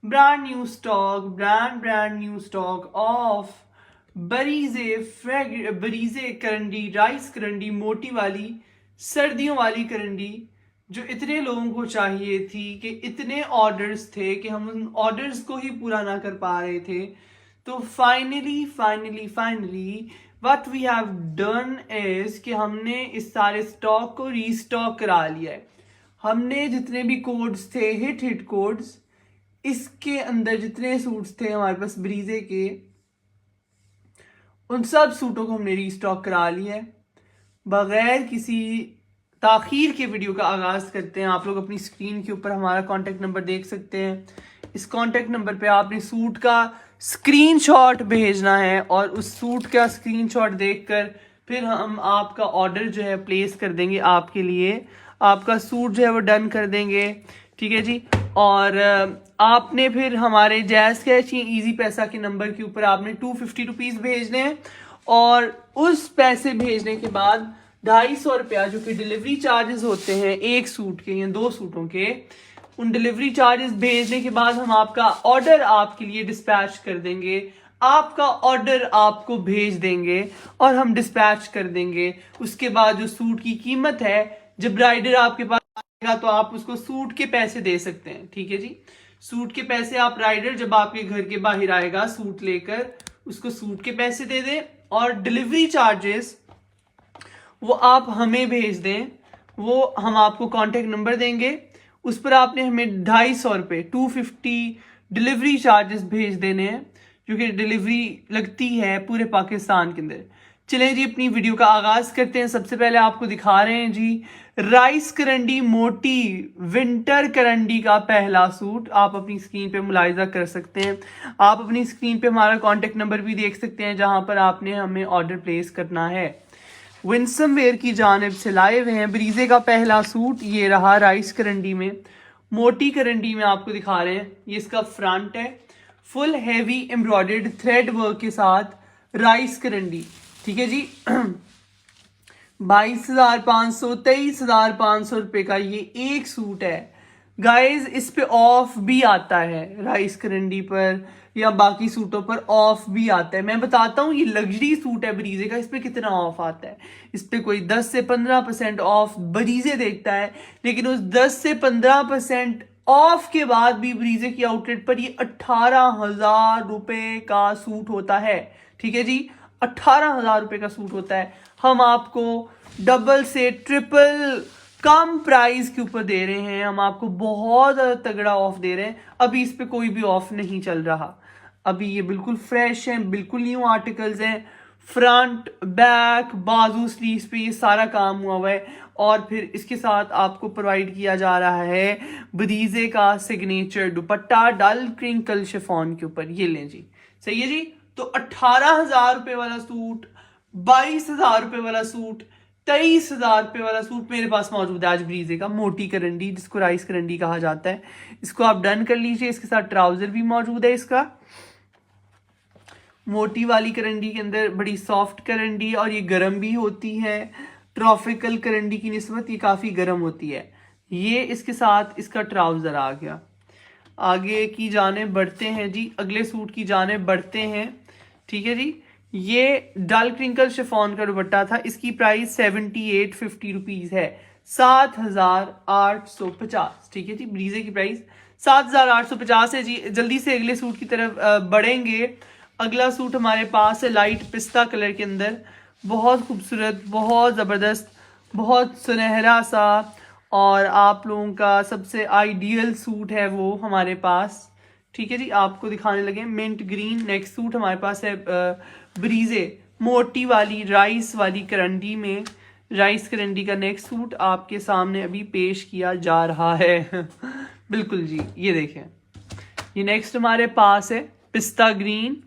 brand new stock of Bareeze karandi, rice karandi, मोटी वाली सर्दियों वाली करंडी, जो इतने लोगों को चाहिए थी कि इतने ऑर्डर्स थे कि हम उन ऑर्डर्स को ही पूरा ना कर पा रहे थे। तो finally what we have done is कि हमने इस सारे स्टॉक को रीस्टॉक करा लिया है। हमने जितने भी कोड्स थे, हिट कोड्स, इसके अंदर जितने सूट्स थे हमारे पास ब्रीजे के, उन सब सूटों को हमने रीस्टॉक करा लिया है। बगैर किसी ताखीर के वीडियो का आगाज करते हैं। आप लोग अपनी स्क्रीन के ऊपर हमारा कांटेक्ट नंबर देख सकते हैं। इस कांटेक्ट नंबर पे आपने सूट का स्क्रीनशॉट भेजना है और उस सूट का स्क्रीनशॉट देखकर फिर हम आपका ऑर्डर जो है प्लेस कर देंगे। आपके लिए आपका सूट जो है वो डन कर देंगे, ठीक है जी। और आपने फिर हमारे जैज़ कैश या ईजी पैसा के नंबर के ऊपर आपने 250 रुपीज़ भेजने हैं और उस पैसे भेजने के बाद 250 रुपया जो कि डिलीवरी चार्जेस होते हैं एक सूट के या 2 सूटों के, उन डिलीवरी चार्जेस भेजने के बाद हम आपका ऑर्डर आपके लिए डिस्पैच कर देंगे। आपका ऑर्डर आपको भेज देंगे और हम डिस्पैच कर देंगे। उसके बाद जो सूट की कीमत है, जब राइडर आपके पास आएगा तो आप उसको सूट के पैसे दे सकते हैं, ठीक है जी। सूट के पैसे आप राइडर जब आपके घर के बाहर आएगा सूट लेकर, उसको सूट के पैसे दे दें और डिलीवरी चार्जेस वो आप हमें भेज दें। वो हम आपको कांटेक्ट नंबर देंगे, उस पर आपने हमें 250 रुपये 250 डिलीवरी चार्जेस भेज देने हैं, जो कि डिलीवरी लगती है पूरे पाकिस्तान के अंदर। चलें जी अपनी वीडियो का आगाज करते हैं। सबसे पहले आपको दिखा रहे हैं जी राइस करंडी मोटी विंटर करंडी का पहला सूट। आप अपनी स्क्रीन पे मुलाहिजा कर सकते हैं। आप अपनी स्क्रीन पे हमारा कांटेक्ट नंबर भी देख सकते हैं जहां पर आपने हमें ऑर्डर प्लेस करना है। विंसम वेयर की जानिब से लाए हुए हैं ब्रीजे का पहला सूट। ये रहा राइस करंडी में, मोटी करंडी में आपको दिखा रहे हैं। ये इसका फ्रंट है, full heavy embroidered thread work के साथ राइस करंडी, ठीक है जी। 22,500 23,500 रुपए का ये एक सूट है गाइज। इस पे ऑफ भी आता है, राइस करंडी पर या बाकी सूटों पर ऑफ भी आता है। मैं बताता हूँ, ये लग्जरी सूट है ब्रीजे का, इस पे कितना ऑफ आता है। इस पे कोई 10 से 15% ऑफ ब्रीजे देखता है, लेकिन उस 10 से 15% ऑफ के बाद भी ब्रीजे की आउटलेट पर ये 18,000 रुपए का सूट होता है, ठीक है जी। 18,000 रुपए का सूट होता है। हम आपको डबल से ट्रिपल कम प्राइस के ऊपर दे रहे हैं। हम आपको बहुत ज़्यादा तगड़ा ऑफ दे रहे हैं। अभी इस पे कोई भी ऑफ नहीं चल रहा। अभी ये बिल्कुल फ्रेश हैं, बिल्कुल न्यू आर्टिकल्स हैं। फ्रंट, बैक, बाजू, स्लीव्स पे ये सारा काम हुआ हुआ है। और फिर इसके साथ आपको प्रोवाइड किया जा रहा है ब्रीजे का सिग्नेचर दुपट्टा डल क्रिंकल शिफॉन के ऊपर। ये लें जी, सही है जी। तो 18,000 रुपए वाला सूट, 22,000 रुपए वाला सूट, 23,000 रुपए वाला सूट मेरे पास मौजूद है आज ब्रीजे का, मोटी करंडी जिसको राइस करंडी कहा जाता है। इसको आप डन कर लीजिए। इसके साथ ट्राउजर भी मौजूद है इसका। मोटी वाली करंडी के अंदर बड़ी सॉफ्ट करंडी और ये गर्म भी होती है। ट्रॉपिकल करंडी की निस्बत ये काफ़ी गर्म होती है। ये इसके साथ इसका ट्राउजर आ गया। आगे की जानेब बढ़ते हैं जी, अगले सूट की जानेब बढ़ते हैं, ठीक है जी। ये डल क्रिंकल शिफॉन का दुपट्टा था। इसकी प्राइस 7850 रुपीज़ है, 7,850, ठीक है जी। ब्रीजे की प्राइस 7,850 है जी। जल्दी से अगले सूट की तरफ बढ़ेंगे। अगला सूट हमारे पास है लाइट पिस्ता कलर के अंदर, बहुत खूबसूरत, बहुत ज़बरदस्त, बहुत सुनहरा सा, और आप लोगों का सबसे आइडियल सूट है वो हमारे पास, ठीक है जी। आपको दिखाने लगे मिंट ग्रीन। नेक्स्ट सूट हमारे पास है ब्रीजे मोटी वाली राइस वाली करंडी में। राइस करंडी का नेक्स्ट सूट आपके सामने अभी पेश किया जा रहा है। बिल्कुल जी, ये देखें, ये नेक्स्ट हमारे पास है पिस्ता ग्रीन।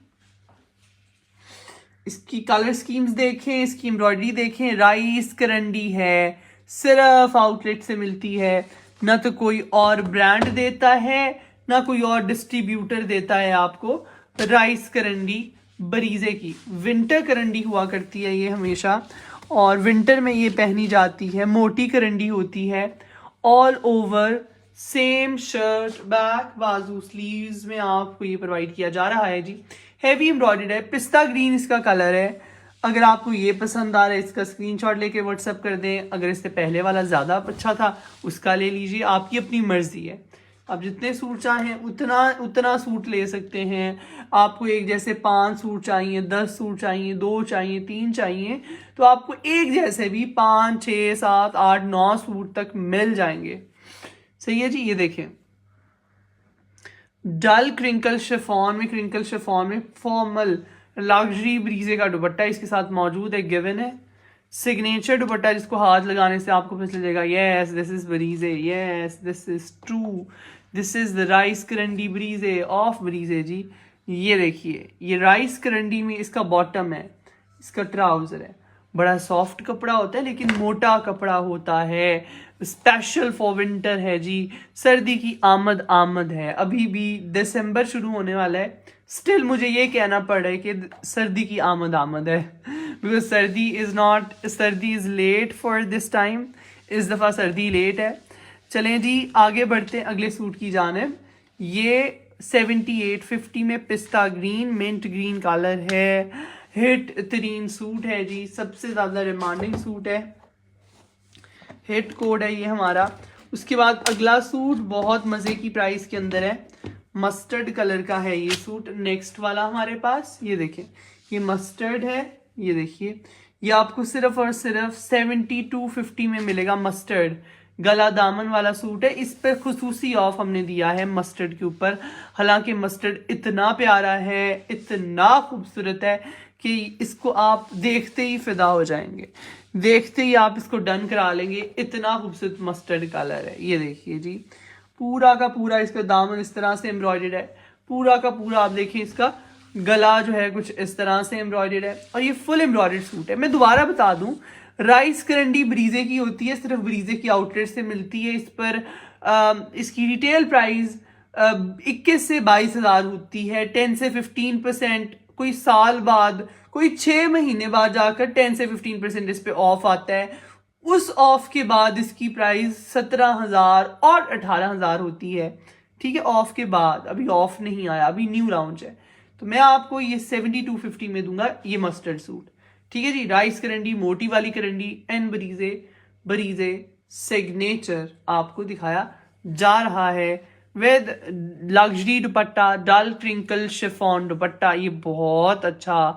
इसकी कलर स्कीम्स देखें, इसकी एम्ब्रॉयडरी देखें। राइस करंडी है, सिर्फ आउटलेट से मिलती है, ना तो कोई और ब्रांड देता है ना कोई और डिस्ट्रीब्यूटर देता है आपको। राइस करंडी ब्रीजे की विंटर करंडी हुआ करती है ये हमेशा, और विंटर में ये पहनी जाती है। मोटी करंडी होती है, all over same shirt, back, बाजू, स्लीव्स में आपको ये प्रोवाइड किया जा रहा है जी। हैवी एम्ब्रॉयडर्ड है, पिस्ता ग्रीन इसका कलर है। अगर आपको ये पसंद आ रहा है इसका स्क्रीनशॉट लेके व्हाट्सअप कर दें। अगर इससे पहले वाला ज़्यादा अच्छा था उसका ले लीजिए, आपकी अपनी मर्जी है। आप जितने सूट चाहें उतना सूट ले सकते हैं। आपको एक जैसे 5 सूट चाहिए, 10 सूट चाहिए, 2 चाहिए, 3 चाहिए, तो आपको एक जैसे भी 5, 6, 7, 8, 9 सूट तक मिल जाएंगे। सही है जी। ये देखें, डल क्रिंकल शिफॉन में फॉर्मल लग्जरी ब्रीजे का दुपट्टा इसके साथ मौजूद है, गिवन है। सिग्नेचर दुपट्टा जिसको हाथ लगाने से आपको पता चलेगा yes this is Bareeze, yes this is true, this is the rice karandi Bareeze of Bareeze जी। ये देखिए, ये राइस करंडी में इसका बॉटम है, इसका ट्राउजर है। बड़ा सॉफ्ट कपड़ा होता है लेकिन मोटा कपड़ा होता है, स्पेशल फॉर विंटर है जी। सर्दी की आमद है, अभी भी दिसंबर शुरू होने वाला है, स्टिल मुझे ये कहना पड़ रहा है कि सर्दी की आमद है, बिकॉज सर्दी is late for this time. इस दफ़ा सर्दी लेट है। चलें जी आगे बढ़ते हैं अगले सूट की जानिब। ये 7850 में पिस्ता ग्रीन मिंट ग्रीन कलर है, हिट तरीन सूट है जी, सबसे ज़्यादा डिमांडिंग सूट है, हिट कोड है ये हमारा। उसके बाद अगला सूट बहुत मज़े की प्राइस के अंदर है, मस्टर्ड कलर का है ये सूट। नेक्स्ट वाला हमारे पास ये देखें, ये मस्टर्ड है, ये देखिए, ये आपको सिर्फ और सिर्फ 7250 में मिलेगा। मस्टर्ड गला दामन वाला सूट है, इस पर खुसूसी ऑफ हमने दिया है मस्टर्ड के ऊपर। हालांकि मस्टर्ड इतना प्यारा है, इतना खूबसूरत है कि इसको आप देखते ही फिदा हो जाएंगे, देखते ही आप इसको डन करा लेंगे, इतना खूबसूरत मस्टर्ड कलर है। ये देखिए जी, पूरा का पूरा इसका दामन इस तरह से एम्ब्रॉयडर्ड है, पूरा का पूरा आप देखिए इसका गला जो है कुछ इस तरह से एम्ब्रॉयडर्ड है, और ये फुल एम्ब्रॉयडर्ड सूट है। मैं दोबारा बता दूं, राइस करंडी ब्रीजे की होती है, सिर्फ ब्रीजे की आउटलेट से मिलती है। इस पर इसकी रिटेल प्राइस 21 से 22 हज़ार होती है। 10 से 15%, कोई साल बाद, कोई 6 महीने बाद जाकर 10 से 15% इस पे ऑफ आता है। उस ऑफ के बाद इसकी प्राइस 17,000 और 18,000 होती है। ठीक है, ऑफ के बाद, अभी ऑफ नहीं आया, अभी न्यू लॉन्च है। तो मैं आपको ये 7250 में दूंगा ये मस्टर्ड सूट। ठीक है जी, राइस करंडी, मोटी वाली करंडी, एन बरीजे सिग्नेचर आपको दिखाया जा रहा है with luxury dupatta, dull crinkle chiffon dupatta. ये बहुत अच्छा,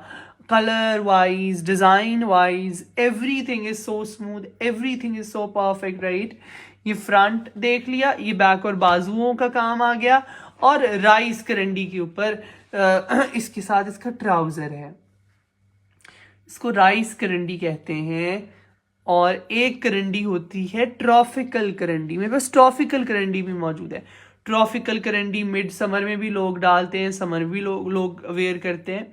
colour wise, design wise, everything is so smooth, everything is so perfect, right. ये फ्रंट देख लिया, ये बैक और बाजुओं का काम आ गया, और राइस करंडी के ऊपर इसके साथ इसका ट्राउजर है। इसको राइस करंडी कहते हैं। और एक करंडी होती है ट्रॉपिकल करंडी, मेरे पास ट्रॉपिकल करंडी भी मौजूद है। ट्रॉपिकल करंडी मिड समर में भी लोग डालते हैं, समर में भी लोग वेयर करते हैं।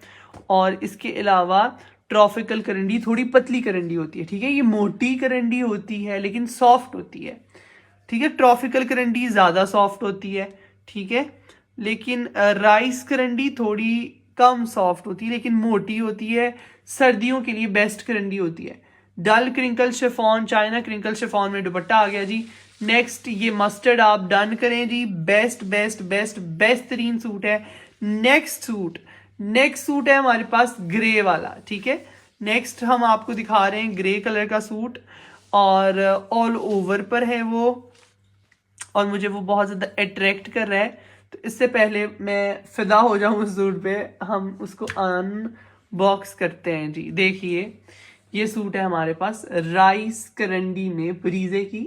और इसके अलावा ट्रॉपिकल करंडी थोड़ी पतली करंडी होती है, ठीक है। ये मोटी करंडी होती है लेकिन सॉफ्ट होती है, ठीक है। ट्रॉपिकल करंडी ज़्यादा सॉफ्ट होती है, ठीक है। लेकिन राइस करंडी थोड़ी कम सॉफ्ट होती है लेकिन मोटी होती है, सर्दियों के लिए बेस्ट करंडी होती है। Dull crinkle chiffon, China crinkle chiffon में दुपट्टा आ गया जी। नेक्स्ट ये मस्टर्ड आप डन करें जी, बेस्ट बेस्ट बेस्ट बेस्ट तरीन सूट है। नेक्स्ट सूट है हमारे पास ग्रे वाला, ठीक है। नेक्स्ट हम आपको दिखा रहे हैं ग्रे कलर का सूट, और ऑल ओवर पर है वो, और मुझे वो बहुत ज़्यादा अट्रैक्ट कर रहा है। तो इससे पहले मैं फिदा हो जाऊं उस सूट पे, हम उसको अनबॉक्स करते हैं जी। देखिए, ये सूट है हमारे पास राइस करंडी में, ब्रीजे की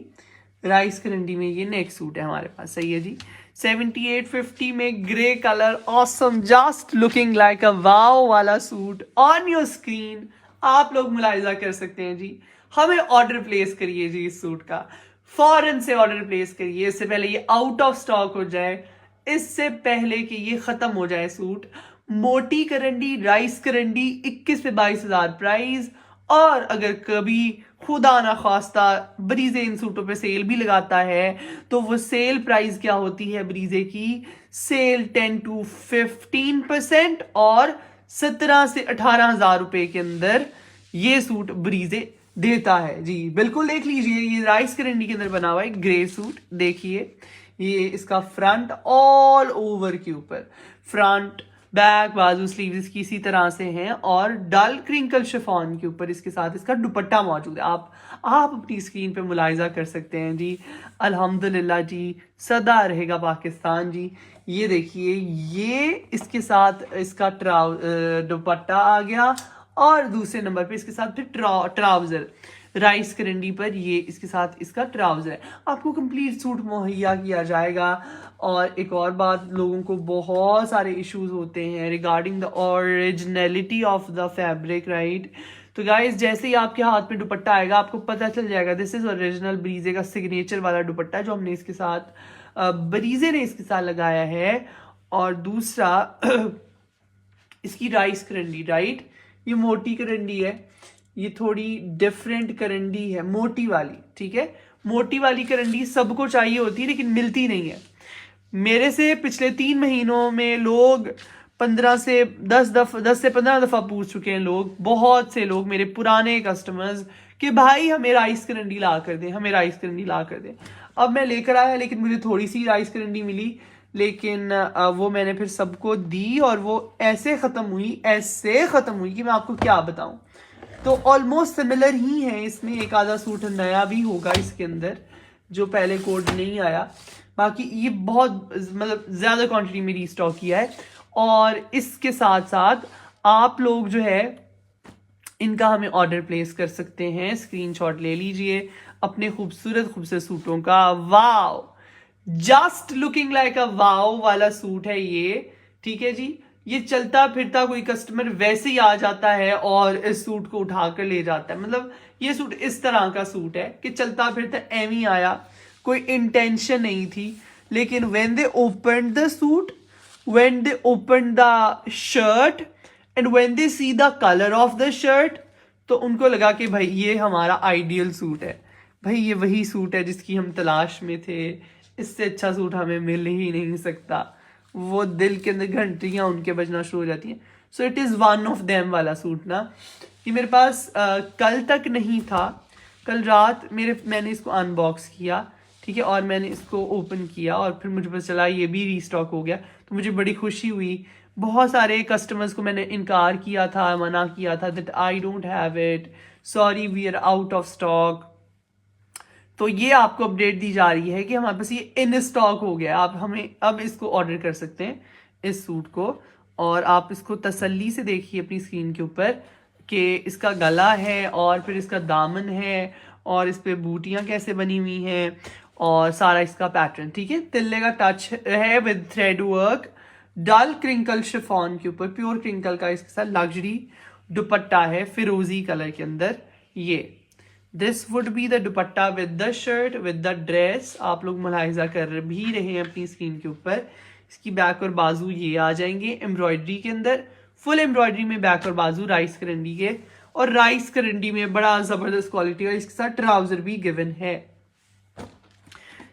राइस करंडी में ये नेक्स्ट सूट है हमारे पास। सही है जी, 7850 में grey colour, awesome, just looking like a wow वाला सूट ऑन योर स्क्रीन। आप लोग मुलाहिजा कर सकते हैं जी। हमें ऑर्डर प्लेस करिए जी इस सूट का, फौरन से ऑर्डर प्लेस करिए, इससे पहले ये आउट ऑफ स्टॉक हो जाए, इससे पहले कि ये खत्म हो जाए सूट। मोटी करंडी, राइस करंडी 21 से 22 हज़ार प्राइस। और अगर कभी खुदा ना खास्ता ब्रीजे इन सूटों पे सेल भी लगाता है तो वो सेल प्राइस क्या होती है ब्रीजे की, सेल 10 to 15% और 17 से 18 हज़ार रुपए के अंदर ये सूट ब्रीजे देता है जी। बिल्कुल देख लीजिए, ये राइस करंडी के अंदर बना हुआ है ग्रे सूट, देखिए ये इसका फ्रंट ऑल ओवर के ऊपर, फ्रंट बैक बाजू स्लीव्स इसकी इसी तरह से हैं और डल क्रिंकल शिफॉन के ऊपर इसके साथ इसका दुपट्टा मौजूद है। आप अपनी स्क्रीन पे मुलाहिजा कर सकते हैं जी। अल्हम्दुलिल्लाह जी, सदा रहेगा पाकिस्तान जी। ये देखिए, ये इसके साथ इसका दुपट्टा आ गया और दूसरे नंबर पे इसके साथ फिर ट्राउजर राइस करंडी पर, ये इसके साथ इसका ट्राउजर है। आपको कंप्लीट सूट मुहैया किया जाएगा। और एक और बात, लोगों को बहुत सारे इश्यूज होते हैं regarding the originality of the fabric, right. तो गाइस, जैसे ही आपके हाथ में दुपट्टा आएगा आपको पता चल जाएगा दिस इज ओरिजिनल ब्रीजे का सिग्नेचर वाला दुपट्टा जो हमने इसके साथ ब्रीजे ने इसके साथ लगाया है। और दूसरा इसकी राइस करंडी, राइट, ये मोटी करंडी है, ये थोड़ी डिफरेंट करंडी है, मोटी वाली, ठीक है। मोटी वाली करंडी सबको चाहिए होती है लेकिन मिलती नहीं है। मेरे से पिछले 3 महीनों में लोग 10 से 15 दफा पूछ चुके हैं लोग, बहुत से लोग मेरे पुराने कस्टमर्स, कि भाई हमें राइस करंडी ला कर दें, हमें राइस करंडी ला कर दें। अब मैं लेकर आया लेकिन मुझे थोड़ी सी राइस करंडी मिली, लेकिन वो मैंने फिर सबको दी और वो ऐसे ख़त्म हुई कि मैं आपको क्या बताऊं। तो ऑलमोस्ट सिमिलर ही है, इसमें एक आधा सूट नया भी होगा इसके अंदर जो पहले कोड नहीं आया। बाकी ये बहुत मतलब ज़्यादा क्वांटिटी में रीस्टॉक किया है। और इसके साथ साथ आप लोग जो है इनका हमें ऑर्डर प्लेस कर सकते हैं। स्क्रीनशॉट ले लीजिए अपने खूबसूरत सूटों का। Wow, just looking like a wow वाला सूट है ये, ठीक है जी। ये चलता फिरता कोई कस्टमर वैसे ही आ जाता है और इस सूट को उठाकर ले जाता है। मतलब ये सूट इस तरह का सूट है कि चलता फिरता एम ही आया, कोई इंटेंशन नहीं थी। लेकिन when they opened the suit, when they opened the shirt and when they see the color of the shirt, तो उनको लगा कि भाई ये हमारा आइडियल सूट है, भाई ये वही सूट है जिसकी हम तलाश में थे, इससे अच्छा सूट हमें मिल ही नहीं सकता। वो दिल के अंदर घंटियां उनके बजना शुरू हो जाती हैं। So it is one of them वाला सूट ना। ये मेरे पास कल तक नहीं था, कल रात मैंने इसको अनबॉक्स किया, ठीक है, और मैंने इसको ओपन किया और फिर मुझे पता चला ये भी रीस्टॉक हो गया। तो मुझे बड़ी खुशी हुई। बहुत सारे कस्टमर्स को मैंने इनकार किया था, मना किया था that I don't have it, sorry we are out of stock. तो ये आपको अपडेट दी जा रही है कि हमारे पास ये इन स्टॉक हो गया। आप हमें अब इसको ऑर्डर कर सकते हैं इस सूट को। और आप इसको तसल्ली से देखिए अपनी स्क्रीन के ऊपर कि इसका गला है और फिर इसका दामन है और इस पे बूटियां कैसे बनी हुई हैं और सारा इसका पैटर्न, ठीक है। तिल्ले का टच है with thread work, dull crinkle chiffon के ऊपर, प्योर क्रिंकल का इसके साथ लग्जरी दुपट्टा है फिरोजी कलर के अंदर। ये this would be the dupatta with the shirt with the dress. आप लोग मुलाहिजा कर भी रहे हैं अपनी स्क्रीन के ऊपर। इसकी बैक और बाजू ये आ जाएंगे एम्ब्रॉयडरी के अंदर, फुल एम्ब्रॉयडरी में बैक और बाजू राइस करंडी के, और राइस करंडी में बड़ा जबरदस्त क्वालिटी और इसके साथ ट्राउजर भी गिवन है।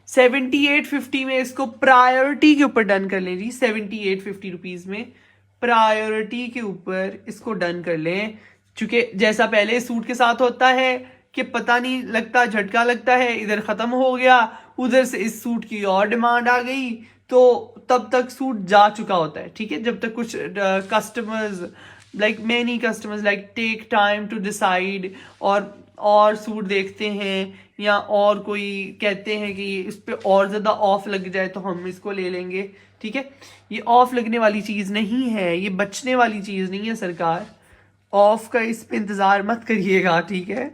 7850 में इसको प्रायोरिटी के ऊपर डन कर लें जी। 7850 रुपीज में प्रायोरिटी के ऊपर इसको डन कर लें, क्योंकि जैसा पहले सूट के साथ होता है कि पता नहीं लगता, झटका लगता है, इधर खत्म हो गया, उधर से इस सूट की और डिमांड आ गई, तो तब तक सूट जा चुका होता है, ठीक है। जब तक कुछ customers many customers take time to decide और सूट देखते हैं, या और कोई कहते हैं कि इस पे और ज़्यादा ऑफ लग जाए तो हम इसको ले लेंगे, ठीक है। ये ऑफ लगने वाली चीज़ नहीं है, ये बचने वाली चीज़ नहीं है सरकार। ऑफ का इस पे इंतज़ार मत करिएगा, ठीक है।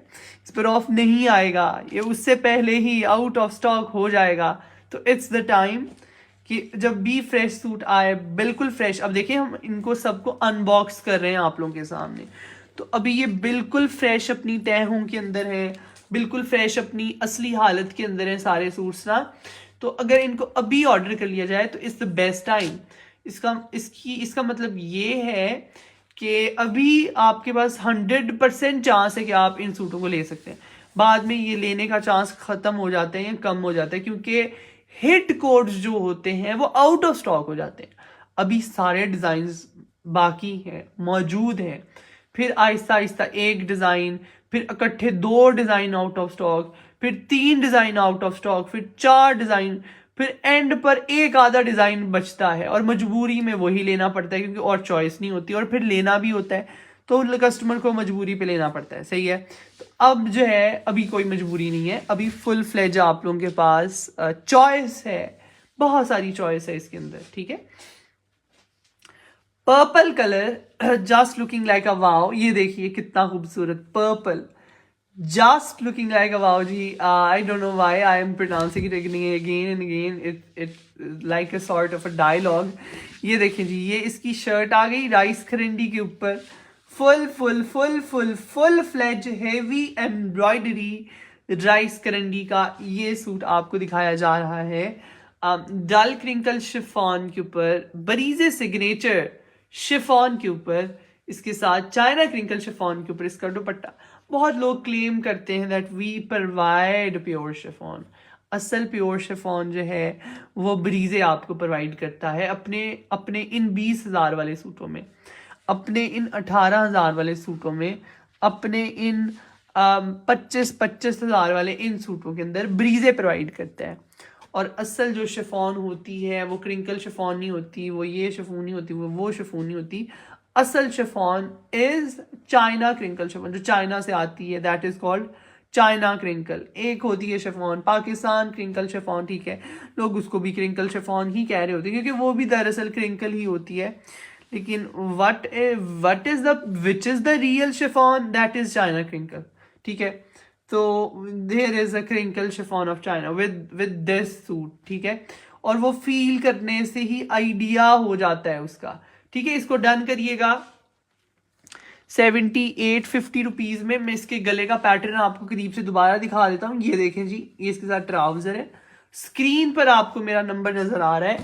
इस पर ऑफ नहीं आएगा, ये उससे पहले ही आउट ऑफ स्टॉक हो जाएगा। तो इट्स द टाइम कि जब भी फ्रेश सूट आए, बिल्कुल फ्रेश। अब देखिए हम इनको सबको अनबॉक्स कर रहे हैं आप लोगों के सामने, तो अभी ये बिल्कुल फ्रेश अपनी तहों के अंदर है, बिल्कुल फ्रेश अपनी असली हालत के अंदर है सारे सूट्स ना। तो अगर इनको अभी ऑर्डर कर लिया जाए तो इट्स द बेस्ट टाइम। इसका मतलब ये है कि अभी आपके पास 100% चांस है कि आप इन सूटों को ले सकते हैं। बाद में ये लेने का चांस खत्म हो जाते हैं या कम हो जाता है, क्योंकि हिट कोड्स जो होते हैं वो आउट ऑफ स्टॉक हो जाते हैं। अभी सारे डिजाइन बाकी हैं, मौजूद हैं, फिर आहिस्ता आहिस्ता एक डिजाइन, फिर इकट्ठे 2 डिजाइन आउट ऑफ स्टॉक, फिर 3 डिजाइन आउट ऑफ स्टॉक, फिर 4 डिजाइन, फिर एंड पर एक आधा डिजाइन बचता है और मजबूरी में वही लेना पड़ता है क्योंकि और चॉइस नहीं होती, और फिर लेना भी होता है तो कस्टमर को मजबूरी पे लेना पड़ता है। सही है। तो अब जो है अभी कोई मजबूरी नहीं है, अभी फुल फ्लेज आप लोगों के पास चॉइस है, बहुत सारी चॉइस है इसके अंदर। ठीक है। Purple colour just looking like a wow, ये देखिए कितना खूबसूरत purple, just looking like a wow ji. I don't know why I am pronouncing it again and again. It like a sort of a dialogue. ये देखिए जी, ये इसकी shirt आ गई rice karandi के ऊपर, full full full full full fledge heavy embroidery rice karandi का ये suit आपको दिखाया जा रहा है डल क्रिंकल शिफॉन के ऊपर, बरीजे सिग्नेचर शिफॉन के ऊपर, इसके साथ चाइना क्रिंकल शिफॉन के ऊपर इसका दुपट्टा। बहुत लोग क्लेम करते हैं that we provide pure chiffon. असल प्योर शिफॉन जो है वो ब्रीजे आपको प्रोवाइड करता है अपने इन 20,000 वाले सूटों में, अपने इन 18,000 वाले सूटों में, अपने इन 25,000 वाले इन सूटों के अंदर ब्रीजे प्रोवाइड करता है। और असल जो शिफॉन होती है वो क्रिंकल शिफॉन नहीं होती, वो ये शिफॉन नहीं होती, वो शिफॉन नहीं होती। असल chiffon is China crinkle chiffon, जो चाइना से आती है, that is called China crinkle. एक होती है शिफॉन पाकिस्तान क्रिंकल शिफॉन, ठीक है, लोग उसको भी क्रिंकल शिफॉन ही कह रहे होते हैं क्योंकि वो भी दरअसल क्रिंकल ही होती है। लेकिन what is the which is the real chiffon, that is China crinkle. ठीक है। तो there is a crinkle chiffon of China with this suit. ठीक है। और वो फील करने से ही आइडिया हो जाता है उसका। ठीक है। इसको डन करिएगा 78-50 रुपीज में। मैं इसके गले का पैटर्न आपको करीब से दोबारा दिखा देता हूँ। ये देखें जी, ये इसके साथ ट्राउजर है। स्क्रीन पर आपको मेरा नंबर नजर आ रहा है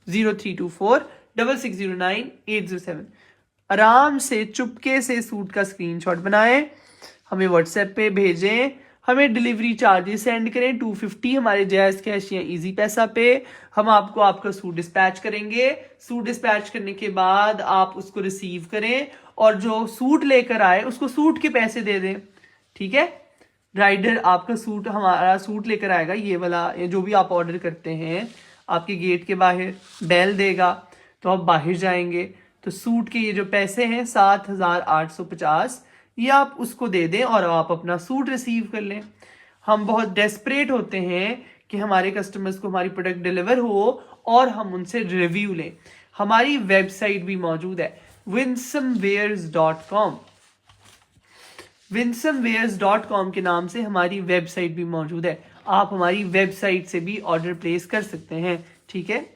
0324-6609-807। आराम से चुपके से सूट का स्क्रीनशॉट बनाएं, हमें व्हाट्सएप पे भेजें, हमें डिलीवरी चार्जेस सेंड करें 250 हमारे जायज़ कैश या इजी पैसा पे। हम आपको आपका सूट डिस्पैच करेंगे। सूट डिस्पैच करने के बाद आप उसको रिसीव करें और जो सूट लेकर आए उसको सूट के पैसे दे दें। ठीक है। राइडर आपका सूट, हमारा सूट लेकर आएगा, ये वाला जो भी आप ऑर्डर करते हैं, आपके गेट के बाहर बेल देगा तो आप बाहर जाएंगे तो सूट के ये जो पैसे हैं 7,850 ये आप उसको दे दें और आप अपना सूट रिसीव कर लें। हम बहुत डेस्परेट होते हैं कि हमारे कस्टमर्स को हमारी प्रोडक्ट डिलीवर हो और हम उनसे रिव्यू लें। हमारी वेबसाइट भी मौजूद है winsomeware.com। winsomeware.com के नाम से हमारी वेबसाइट भी मौजूद है। आप हमारी वेबसाइट से भी ऑर्डर प्लेस कर सकते हैं। ठीक है।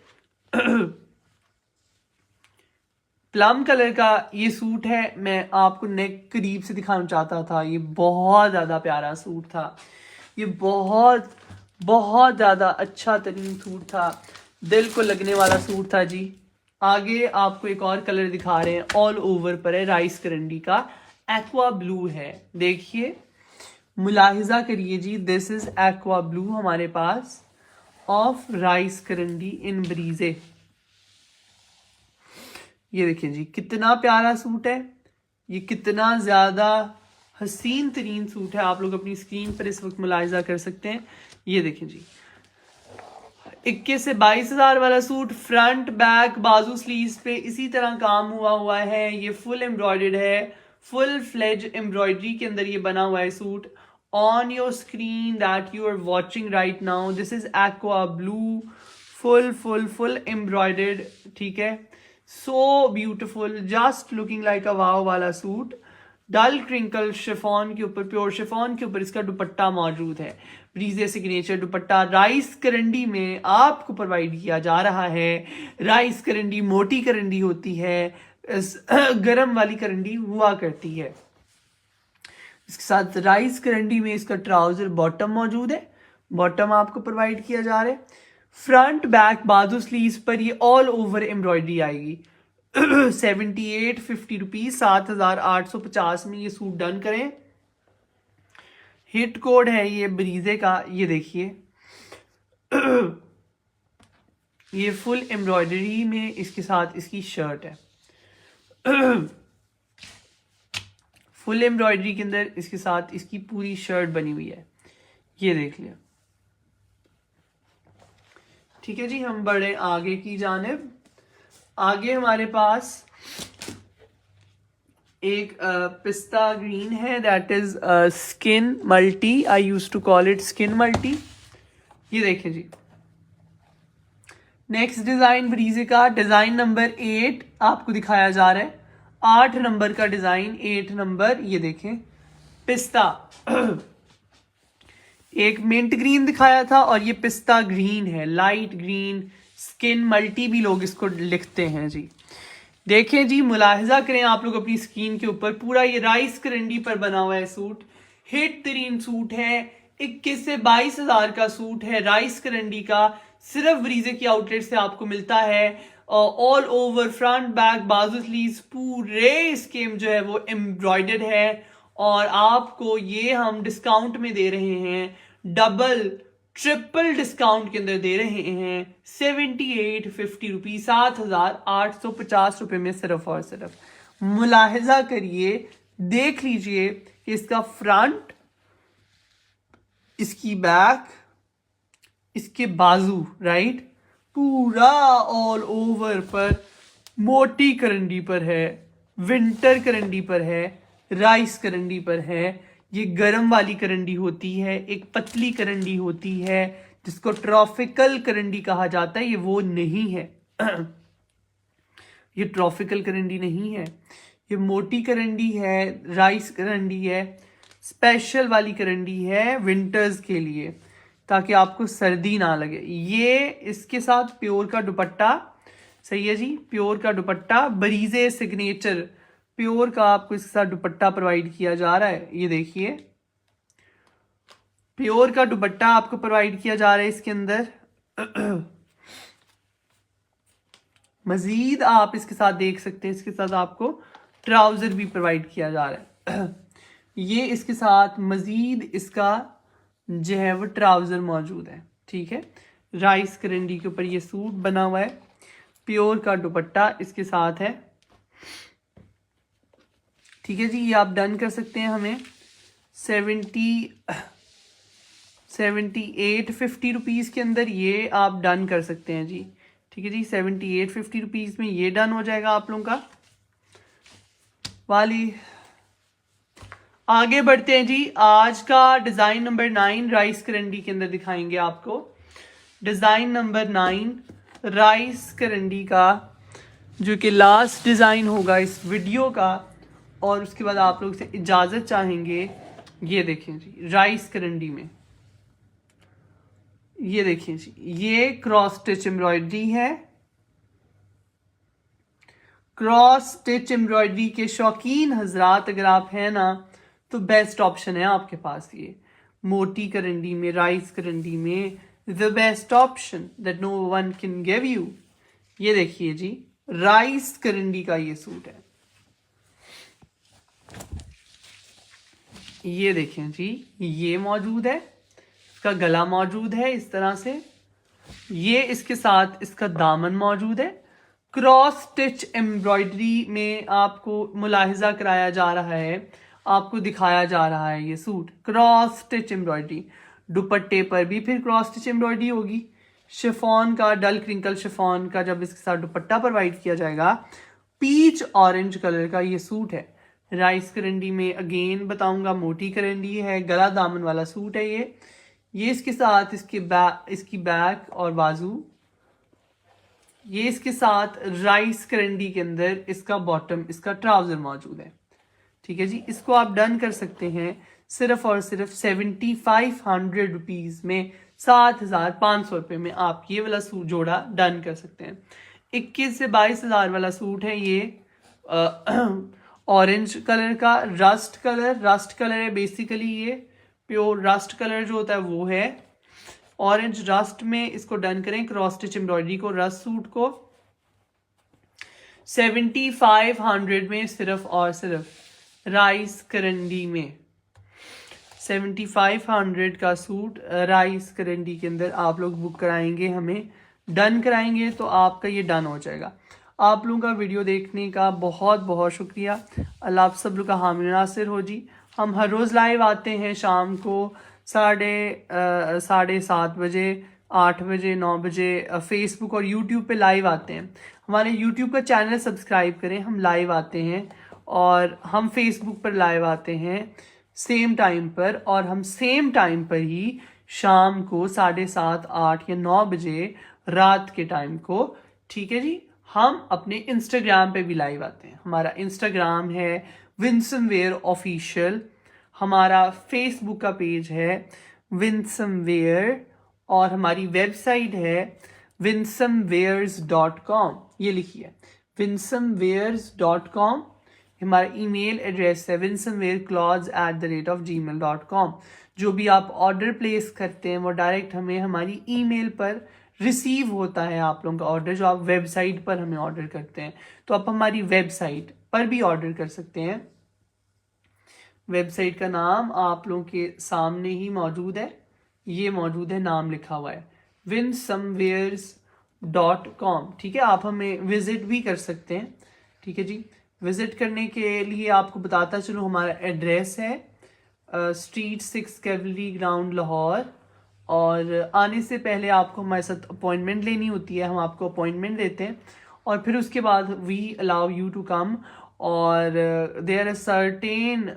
प्लम कलर का ये सूट है, मैं आपको नेक करीब से दिखाना चाहता था। ये बहुत ज़्यादा प्यारा सूट था, ये बहुत बहुत ज़्यादा अच्छा तरीन सूट था, दिल को लगने वाला सूट था जी। आगे आपको एक और कलर दिखा रहे हैं, ऑल ओवर पर है, राइस करंडी का एक्वा ब्लू है। देखिए, मुलाहिजा करिए जी, दिस इज एक्वा ब्लू हमारे पास ऑफ राइस करंडी इन ब्रीजे। ये देखिए जी, कितना प्यारा सूट है, ये कितना ज्यादा हसीन तरीन सूट है। आप लोग अपनी स्क्रीन पर इस वक्त मुलाहिजा कर सकते हैं। ये देखिए जी, 21 से 22,000 वाला सूट, फ्रंट बैक बाजू स्लीव्स पे इसी तरह काम हुआ है। ये फुल एम्ब्रॉयडर्ड है, फुल फ्लेज एम्ब्रॉयडरी के अंदर ये बना हुआ है suit. On your screen that you are watching right now, this is aqua blue, full full full embroidered. ठीक है, so beautiful, just looking like a wow वाला सूट। डल क्रिंकल शिफॉन के ऊपर, प्योर शिफॉन के ऊपर इसका दुपट्टा मौजूद है। ब्रीजे सिग्नेचर दुपट्टा राइस करंडी में आपको प्रोवाइड किया जा रहा है। राइस करंडी मोटी करंडी होती है, गरम वाली करंडी हुआ करती है। इसके साथ राइस करंडी में इसका ट्राउजर बॉटम मौजूद है, बॉटम आपको प्रोवाइड किया जा रहा है। फ्रंट बैक बाजू स्लीव्स पर ये ऑल ओवर एम्ब्रॉयडरी आएगी। 78-50 रुपीज, 7,850 में ये सूट डन करें। हिट कोड है ये ब्रीजे का, ये देखिए ये फुल एम्ब्रॉयडरी में इसके साथ इसकी शर्ट है। फुल एम्ब्रॉयडरी के अंदर इसके साथ इसकी पूरी शर्ट बनी हुई है। ये देख लिया, ठीक है जी, हम बढ़े आगे की जानिब। आगे हमारे पास एक पिस्ता ग्रीन है, that is skin multi, I use to call it skin multi. ये देखें जी, नेक्स्ट डिजाइन ब्रीजे का डिजाइन नंबर 8 आपको दिखाया जा रहा है। 8 नंबर का डिजाइन, 8 नंबर, ये देखें पिस्ता। एक मिंट ग्रीन दिखाया था और ये पिस्ता ग्रीन है, लाइट ग्रीन, स्किन मल्टी भी लोग इसको लिखते हैं जी। देखें जी, मुलाहिजा करें आप लोग अपनी स्किन के ऊपर, पूरा ये राइस करंडी पर बना हुआ है सूट। हिट तरीन सूट है, 21 से 22 हजार का सूट है राइस करंडी का। सिर्फ ब्रीजे की आउटलेट से आपको मिलता है। ऑल ओवर फ्रंट बैक बाजू स्लीव्स पूरे स्कीम जो है वो एम्ब्रॉयडर्ड है। और आपको ये हम डिस्काउंट में दे रहे हैं, डबल ट्रिपल डिस्काउंट के अंदर दे रहे हैं 7850 रुपीज, 7850 रुपए में सिर्फ और सिर्फ। मुलाहिजा करिए, देख लीजिए कि इसका फ्रंट, इसकी बैक, इसके बाजू, राइट, पूरा ऑल ओवर पर मोटी करंडी पर है, विंटर करंडी पर है, राइस करंडी पर है। ये गरम वाली करंडी होती है, एक पतली करंडी होती है जिसको ट्रॉपिकल करंडी कहा जाता है, ये वो नहीं है। ये ट्रॉपिकल करंडी नहीं है, ये मोटी करंडी है, राइस करंडी है, स्पेशल वाली करंडी है विंटर्स के लिए, ताकि आपको सर्दी ना लगे। ये इसके साथ प्योर का दुपट्टा, सही है जी, प्योर का दुपट्टा, ब्रीजे सिग्नेचर प्योर का आपको इसके साथ दुपट्टा प्रोवाइड किया जा रहा है। ये देखिए, प्योर का दुपट्टा आपको प्रोवाइड किया जा रहा है इसके अंदर। मजीद आप इसके साथ देख सकते हैं, इसके साथ आपको ट्राउजर भी प्रोवाइड किया जा रहा है। ये इसके साथ मजीद इसका जो है वो ट्राउजर मौजूद है, ठीक है। राइस करंडी के ऊपर ये सूट बना हुआ है, प्योर का दुपट्टा इसके साथ है, ठीक है जी। ये आप डन कर सकते हैं, हमें 7850 रुपीज़ के अंदर ये आप डन कर सकते हैं जी, ठीक है जी। 7850 रुपीज़ में ये डन हो जाएगा आप लोगों का। वाली आगे बढ़ते हैं जी। आज का डिज़ाइन नंबर 9 राइस करंडी के अंदर दिखाएंगे आपको। डिज़ाइन नंबर 9 राइस करंडी का, जो कि लास्ट डिज़ाइन होगा इस वीडियो का, और उसके बाद आप लोग से इजाज़त चाहेंगे। ये देखें जी, राइस करंडी में ये देखें जी, ये क्रॉस स्टिच एम्ब्रॉयडरी है। क्रॉस स्टिच एम्ब्रॉयडरी के शौकीन हजरात अगर आप हैं ना, तो बेस्ट ऑप्शन है आपके पास ये। मोटी करंडी में, राइस करंडी में, the best option that no one can give you. ये देखिए जी, राइस करंडी का ये सूट है। ये देखें जी, ये मौजूद है, इसका गला मौजूद है इस तरह से, ये इसके साथ इसका दामन मौजूद है। क्रॉस स्टिच एम्ब्रॉयडरी में आपको मुलाहिजा कराया जा रहा है, आपको दिखाया जा रहा है ये सूट क्रॉस स्टिच एम्ब्रॉयडरी। दुपट्टे पर भी फिर क्रॉस स्टिच एम्ब्रॉयडरी होगी। शिफॉन का, डल क्रिंकल शिफॉन का जब इसके साथ दुपट्टा प्रोवाइड किया जाएगा, पीच ऑरेंज कलर का ये सूट है। राइस करंडी में अगेन बताऊंगा, मोटी करंडी है, गला दामन वाला सूट है ये इसके साथ इसकी बैक और बाजू, ये इसके साथ राइस करंडी के अंदर इसका बॉटम, इसका ट्राउजर मौजूद है, ठीक है जी। इसको आप डन कर सकते हैं सिर्फ और सिर्फ 7500 रुपीज़ में, 7500 रुपये में आप ये वाला सूट जोड़ा डन कर सकते हैं। 21 से 22 हज़ार वाला सूट है ये, ऑरेंज कलर का, रस्ट कलर है बेसिकली। ये प्योर रस्ट कलर जो होता है वो है, ऑरेंज रस्ट में इसको डन करें, क्रॉस स्टिच एम्ब्रॉयडरी को, रस्ट सूट को 7500 में सिर्फ और सिर्फ राइस करंडी में। 7500 का सूट राइस करंडी के अंदर आप लोग बुक कराएंगे, हमें डन कराएंगे तो आपका ये डन हो जाएगा। आप लोगों का वीडियो देखने का बहुत बहुत शुक्रिया। अल्लाह आप सब लोग का हामी नासिर हो जी। हम हर रोज़ लाइव आते हैं शाम को 7:30 बजे 8 बजे 9 बजे फेसबुक और यूट्यूब पे लाइव आते हैं। हमारे यूट्यूब का चैनल सब्सक्राइब करें, हम लाइव आते हैं। और हम फेसबुक पर लाइव आते हैं सेम टाइम पर, और हम सेम टाइम पर ही शाम को 7:30 8 या 9 बजे रात के टाइम को, ठीक है जी, हम अपने इंस्टाग्राम पे भी लाइव आते हैं। हमारा इंस्टाग्राम है विंसमवेयर ऑफिशियल, हमारा फेसबुक का पेज है विंसमवेयर, और हमारी वेबसाइट है winsomewers.com। ये लिखिए winsomewers.com। हमारा ईमेल एड्रेस है winsomeware@gmail.com। जो भी आप ऑर्डर प्लेस करते हैं वो डायरेक्ट हमें हमारी ईमेल पर रिसीव होता है। आप लोगों का ऑर्डर जो आप वेबसाइट पर हमें ऑर्डर करते हैं, तो आप हमारी वेबसाइट पर भी ऑर्डर कर सकते हैं। वेबसाइट का नाम आप लोगों के सामने ही मौजूद है, ये मौजूद है, नाम लिखा हुआ है winsomewers.com। ठीक है, आप हमें विजिट भी कर सकते हैं। ठीक है जी, विजिट करने के लिए आपको बताता चलूँ, हमारा एड्रेस है स्ट्रीट 6 कैवलरी ग्राउंड लाहौर। और आने से पहले आपको हमारे साथ अपॉइंटमेंट लेनी होती है, हम आपको अपॉइंटमेंट देते हैं और फिर उसके बाद we allow you to come. और देयर आर सर्टेन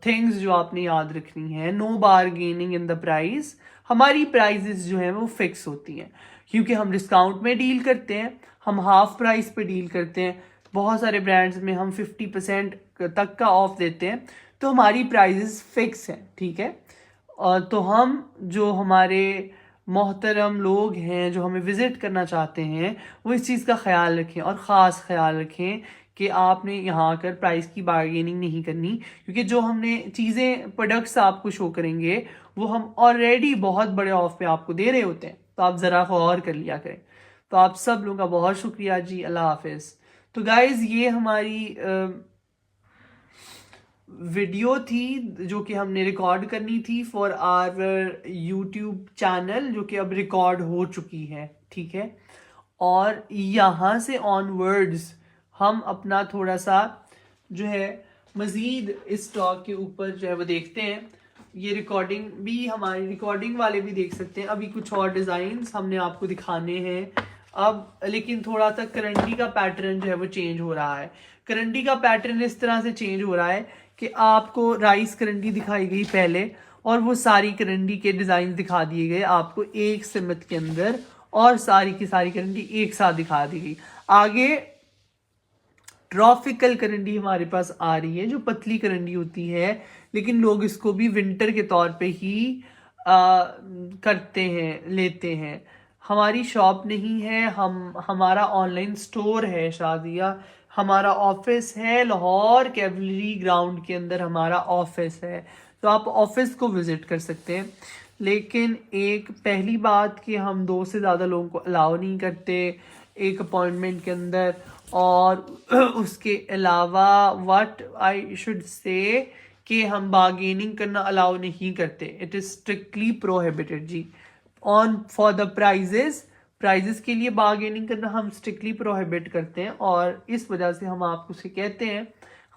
थिंग्स जो आपने याद रखनी है। No bargaining in the price. हमारी प्राइजेस जो है वो फिक्स होती हैं, क्योंकि हम डिस्काउंट में डील करते हैं, हम हाफ प्राइस पे डील करते हैं। बहुत सारे ब्रांड्स में हम 50% तक का ऑफ देते हैं, तो हमारी प्राइजेस फिक्स हैं। ठीक है, और तो हम जो हमारे मोहतरम लोग हैं जो हमें विज़िट करना चाहते हैं, वो इस चीज़ का ख्याल रखें और ख़ास ख्याल रखें कि आपने यहाँ आकर प्राइस की बार्गेनिंग नहीं करनी, क्योंकि जो हमने चीज़ें प्रोडक्ट्स आपको शो करेंगे वो हम ऑलरेडी बहुत बड़े ऑफ पे आपको दे रहे होते हैं, तो आप ज़रा गौर कर लिया करें। तो आप सब लोगों का बहुत शुक्रिया जी, अल्लाह हाफिज़। तो गाइज़, ये हमारी वीडियो थी जो कि हमने रिकॉर्ड करनी थी फॉर आवर यूट्यूब चैनल, जो कि अब रिकॉर्ड हो चुकी है। ठीक है, और यहाँ से ऑनवर्ड्स हम अपना थोड़ा सा जो है मज़ीद इस स्टॉक के ऊपर जो है वो देखते हैं। ये रिकॉर्डिंग भी, हमारी रिकॉर्डिंग वाले भी देख सकते हैं। अभी कुछ और डिज़ाइंस हमने आपको दिखाने हैं अब, लेकिन थोड़ा सा करंडी का पैटर्न जो है वो चेंज हो रहा है। करंडी का पैटर्न इस तरह से चेंज हो रहा है कि आपको राइस करंडी दिखाई गई पहले, और वो सारी करंडी के डिज़ाइन दिखा दिए गए आपको एक सिमत के अंदर, और सारी की सारी करंडी एक साथ दिखा दी गई। आगे ट्रॉपिकल करंडी हमारे पास आ रही है, जो पतली करंडी होती है, लेकिन लोग इसको भी विंटर के तौर पे ही करते हैं, लेते हैं। हमारी शॉप नहीं है, हमारा ऑनलाइन स्टोर है शादिया। हमारा ऑफिस है लाहौर कैवलरी ग्राउंड के अंदर, हमारा ऑफिस है, तो आप ऑफिस को विजिट कर सकते हैं। लेकिन एक पहली बात कि हम 2 से ज़्यादा लोगों को अलाउ नहीं करते एक अपॉइंटमेंट के अंदर, और उसके अलावा व्हाट आई शुड से कि हम बार्गेनिंग करना अलाउ नहीं करते। इट इज़ स्ट्रिक्टली प्रोहिबिटेड जी। ऑन फॉर द प्राइजेस के लिए बार्गेनिंग करना हम स्ट्रिक्टली प्रोहिबिट करते हैं, और इस वजह से हम आपको से कहते हैं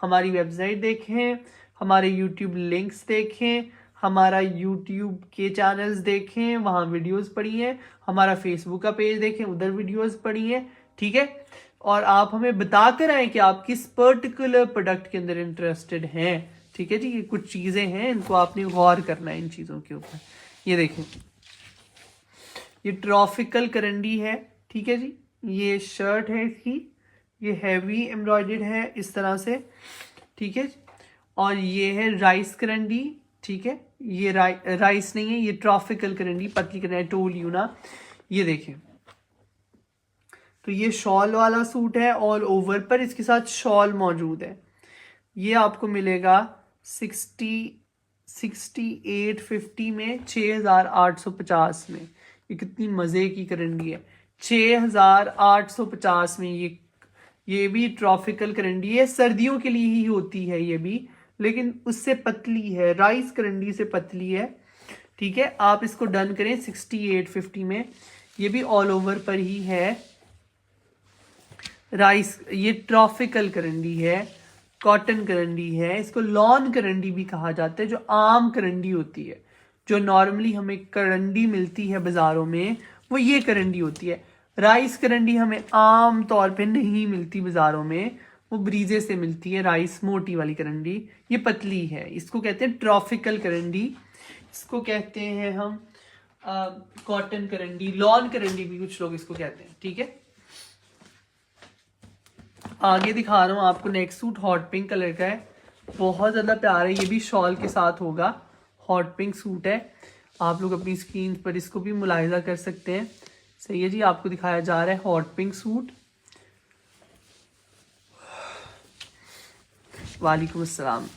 हमारी वेबसाइट देखें, हमारे यूट्यूब लिंक्स देखें, हमारा यूट्यूब के चैनल्स देखें, वहाँ वीडियोस पड़ी हैं, हमारा फेसबुक का पेज देखें, उधर वीडियोस पड़ी हैं। ठीक है, और आप हमें बता कर आए कि आप किस पर्टिकुलर प्रोडक्ट के अंदर इंटरेस्टेड हैं। ठीक है जी, ये कुछ चीज़ें हैं, इनको आपने गौर करना है इन चीज़ों के ऊपर। ये देखें, ये ट्रॉपिकल करंडी है। ठीक है जी, ये शर्ट है इसकी, ये हैवी एम्ब्रॉयडर्ड है इस तरह से। ठीक है, और ये है राइस करंडी। ठीक है, ये राइस नहीं है, ये ट्रॉपिकल करंडी, पतली करंडी, टोल यू ना। ये देखें, तो ये शॉल वाला सूट है ऑल ओवर पर, इसके साथ शॉल मौजूद है। ये आपको मिलेगा 6850 में, 6850 में। ये कितनी मज़े की करंडी है, 6850 में। ये भी ट्रॉपिकल करंडी है, सर्दियों के लिए ही होती है ये भी, लेकिन उससे पतली है, राइस करंडी से पतली है। ठीक है, आप इसको डन करें 6850 में। ये भी ऑल ओवर पर ही है राइस। ये ट्रॉपिकल करंडी है, कॉटन करंडी है, इसको लॉन करंडी भी कहा जाता है, जो आम करंडी होती है। जो नॉर्मली हमें करंडी मिलती है बाज़ारों में वो ये करंडी होती है। राइस करंडी हमें आम तौर पे नहीं मिलती बाज़ारों में, वो ब्रीजे से मिलती है राइस मोटी वाली करंडी। ये पतली है, इसको कहते हैं ट्रॉपिकल करंडी, इसको कहते हैं हम कॉटन करंडी, लॉन करंडी भी कुछ लोग इसको कहते हैं। ठीक है, आगे दिखा रहा हूँ आपको। Next suit hot pink colour का है, बहुत ज़्यादा प्यारा है, ये भी शॉल के साथ होगा। हॉट पिंक सूट है, आप लोग अपनी स्क्रीन पर इसको भी मुलाहिजा कर सकते हैं। सही है जी, आपको दिखाया जा रहा है हॉट पिंक सूट। वालेकुम अस्सलाम।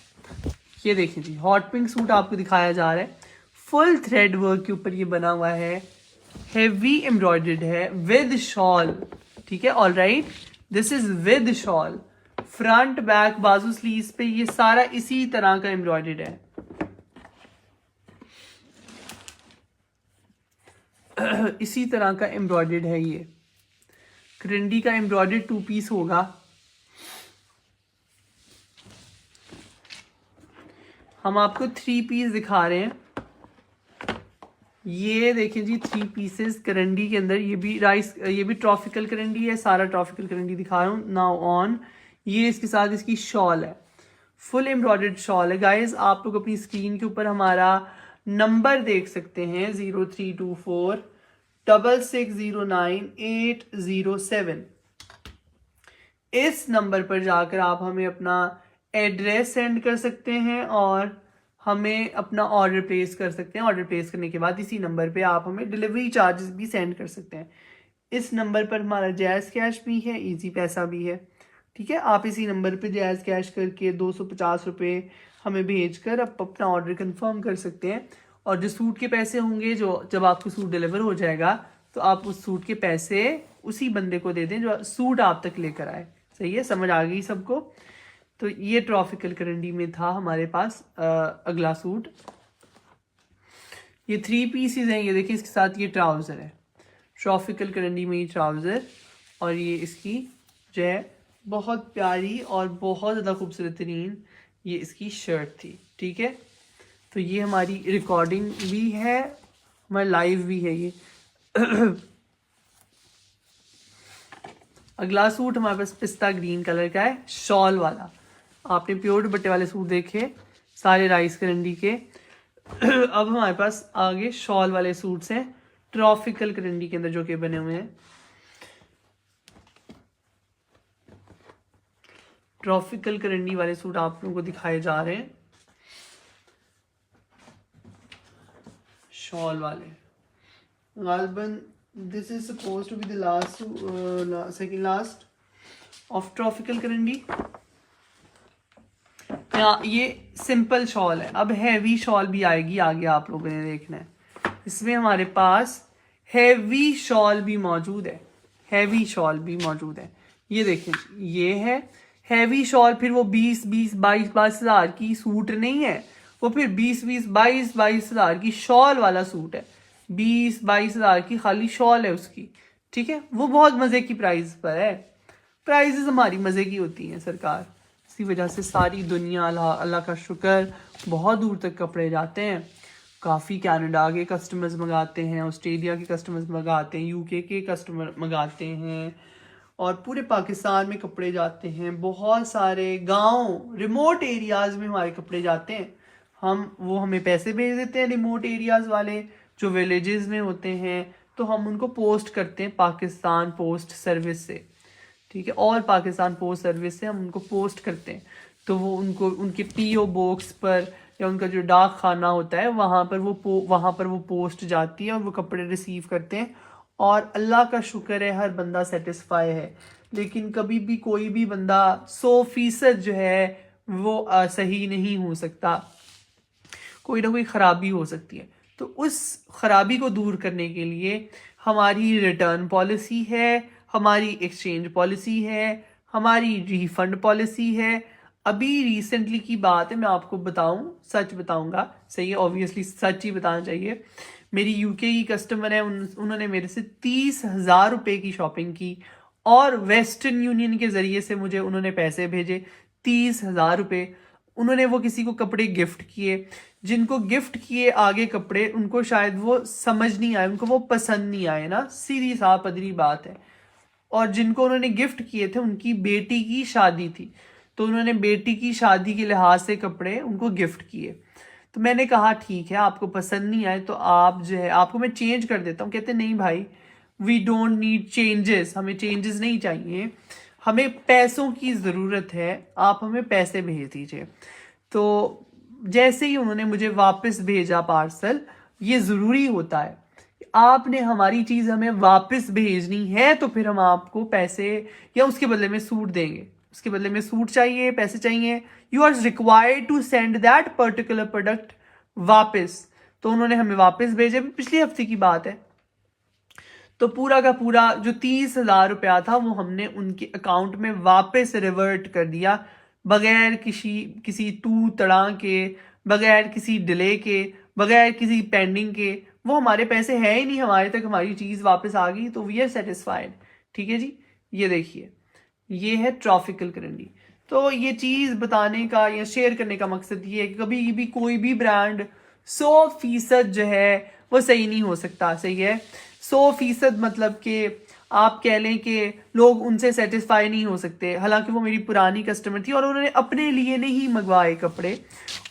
ये देखिए जी, हॉट पिंक सूट आपको दिखाया जा रहा है, फुल थ्रेड वर्क के ऊपर ये बना हुआ है, हेवी एम्ब्रॉयडर्ड है विद शॉल। ठीक है, all right, this is with shawl. Front back बाजू स्लीव्स पे ये सारा इसी तरह का एम्ब्रॉयडर्ड है। इसी तरह का एम्ब्रॉयडर्ड है, ये करंडी का एम्ब्रॉयडर्ड 2 पीस होगा। हम आपको 3 पीस दिखा रहे हैं। ये देखें जी, 3 पीसेस करंडी के अंदर, ये भी राइस, ये भी ट्रॉपिकल करंडी है, सारा ट्रॉपिकल करंडी दिखा रहा हूँ नाउ ऑन। ये इसके साथ इसकी शॉल है, फुल एम्ब्रॉयडर्ड शॉल है। गाइस आप लोग अपनी स्क्रीन के ऊपर हमारा नंबर देख सकते हैं, 03246609 इस नंबर पर जाकर आप हमें अपना एड्रेस सेंड कर सकते हैं और हमें अपना ऑर्डर प्लेस कर सकते हैं। ऑर्डर प्लेस करने के बाद इसी नंबर पे आप हमें डिलीवरी चार्जेस भी सेंड कर सकते हैं। इस नंबर पर हमारा जायज़ कैश भी है, इजी पैसा भी है। ठीक है, आप इसी नंबर पे जायज़ कैश करके 250 रुपये हमें भेजकर आप अपना ऑर्डर कंफर्म कर सकते हैं। और जो सूट के पैसे होंगे, जो जब आपको सूट डिलीवर हो जाएगा तो आप उस सूट के पैसे उसी बंदे को दे दें जो सूट आप तक लेकर आए। सही है, समझ आ गई सबको? तो ये ट्रॉपिकल करंडी में था हमारे पास अगला सूट। ये 3 पीसेस हैं, ये देखिए, इसके साथ ये ट्राउज़र है, ट्रॉपिकल करंडी में ये ट्राउज़र, और ये इसकी जो है बहुत प्यारी और बहुत ज़्यादा खूबसूरत तरीन ये इसकी शर्ट थी। ठीक है, तो ये हमारी रिकॉर्डिंग भी है, हमारा लाइव भी है ये। अगला सूट हमारे पास पिस्ता ग्रीन कलर का है, शॉल वाला। आपने प्योर दुपट्टे वाले सूट देखे सारे राइस करंडी के। अब हमारे पास आगे शॉल वाले सूट्स हैं ट्रॉपिकल करंडी के अंदर जो कि बने हुए हैं। ट्रॉपिकल करंडी वाले सूट आप लोगों को दिखाए जा रहे हैं, शॉल वाले। गालिबन this is suppose to be the last second last of tropical karandi. ये सिंपल शॉल है, अब हैवी शॉल भी आएगी आगे, आप लोगों ने देखना है। इसमें हमारे पास हैवी शॉल भी मौजूद है, हैवी शॉल भी मौजूद है। ये देखें, ये है हैवी शॉल। फिर वो 20-22 हज़ार की सूट नहीं है, वो फिर 20-22 हज़ार की शॉल वाला सूट है। 20-22 हज़ार की खाली शॉल है उसकी। ठीक है, वो बहुत मज़े की प्राइस पर है। प्राइजेस हमारी मज़े की होती हैं सरकार, इसी वजह से सारी दुनिया, अल्लाह का शुक्र, बहुत दूर तक कपड़े जाते हैं। काफ़ी कनाडा के कस्टमर्स मंगाते हैं, ऑस्ट्रेलिया के कस्टमर्स मंगाते हैं, यूके के कस्टमर मंगाते हैं, और पूरे पाकिस्तान में कपड़े जाते हैं। बहुत सारे गांव, रिमोट एरियाज़ में हमारे कपड़े जाते हैं। वो हमें पैसे भेज देते हैं, रिमोट एरियाज़ वाले जो विलेजेस में होते हैं, तो हम उनको पोस्ट करते हैं पाकिस्तान पोस्ट सर्विस से। ठीक है, और पाकिस्तान पोस्ट सर्विस से हम उनको पोस्ट करते हैं, तो वो उनको उनके पीओ बॉक्स पर या उनका जो डाक खाना होता है वहाँ पर वो पोस्ट जाती है और वो कपड़े रिसीव करते हैं। और अल्लाह का शुक्र है हर बंदा सेटिस्फाई है, लेकिन कभी भी कोई भी बंदा 100% जो है वो सही नहीं हो सकता, कोई ना कोई ख़राबी हो सकती है। तो उस ख़राबी को दूर करने के लिए हमारी रिटर्न पॉलिसी है, हमारी एक्सचेंज पॉलिसी है, हमारी रिफंड पॉलिसी है। अभी रिसेंटली की बात है, मैं आपको बताऊं, सच बताऊंगा, सही है, ऑब्वियसली सच ही बताना चाहिए। मेरी यूके की कस्टमर है, उन्होंने मेरे से 30,000 रुपये की शॉपिंग की और वेस्टर्न यूनियन के ज़रिए से उन्होंने पैसे भेजे 30,000 रुपये। उन्होंने वो किसी को कपड़े गिफ्ट किए, जिनको गिफ्ट किए आगे कपड़े उनको शायद वो समझ नहीं आए, उनको वो पसंद नहीं आए ना, सीधी साफ पदरी बात है। और जिनको उन्होंने गिफ्ट किए थे उनकी बेटी की शादी थी, तो उन्होंने बेटी की शादी के लिहाज से कपड़े उनको गिफ्ट किए। तो मैंने कहा ठीक है, आपको पसंद नहीं आए तो आप जो है आपको मैं चेंज कर देता हूँ। कहते नहीं भाई, वी डोंट नीड चेंजेस, हमें चेंजेस नहीं चाहिए, हमें पैसों की ज़रूरत है, आप हमें पैसे भेज दीजिए। तो जैसे ही उन्होंने मुझे वापस भेजा पार्सल, ये ज़रूरी होता है, आपने हमारी चीज़ हमें वापस भेजनी है तो फिर हम आपको पैसे या उसके बदले में सूट देंगे। उसके बदले में सूट चाहिए, पैसे चाहिए, you are required to send that particular product वापस। तो उन्होंने हमें वापस भेजे, पिछले हफ्ते की बात है। तो पूरा का पूरा जो 30,000 रुपया था वो हमने उनके अकाउंट में वापस रिवर्ट कर दिया, बगैर किसी तू तड़ा के, बगैर किसी डिले के, बगैर किसी पेंडिंग के। वो हमारे पैसे है ही नहीं, हमारे तक हमारी चीज़ वापस आ गई, तो वी आर सेटिस्फाइड। ठीक है जी, ये देखिए, ये है ट्रॉपिकल करेंडी। तो ये चीज़ बताने का या शेयर करने का मकसद ये है कि कभी भी कोई भी ब्रांड 100% जो है वो सही नहीं हो सकता। सही है, 100% मतलब कि आप कह लें कि लोग उनसे सेटिस्फाई नहीं हो सकते। हालांकि वो मेरी पुरानी कस्टमर थी और उन्होंने अपने लिए नहीं मंगवाए कपड़े,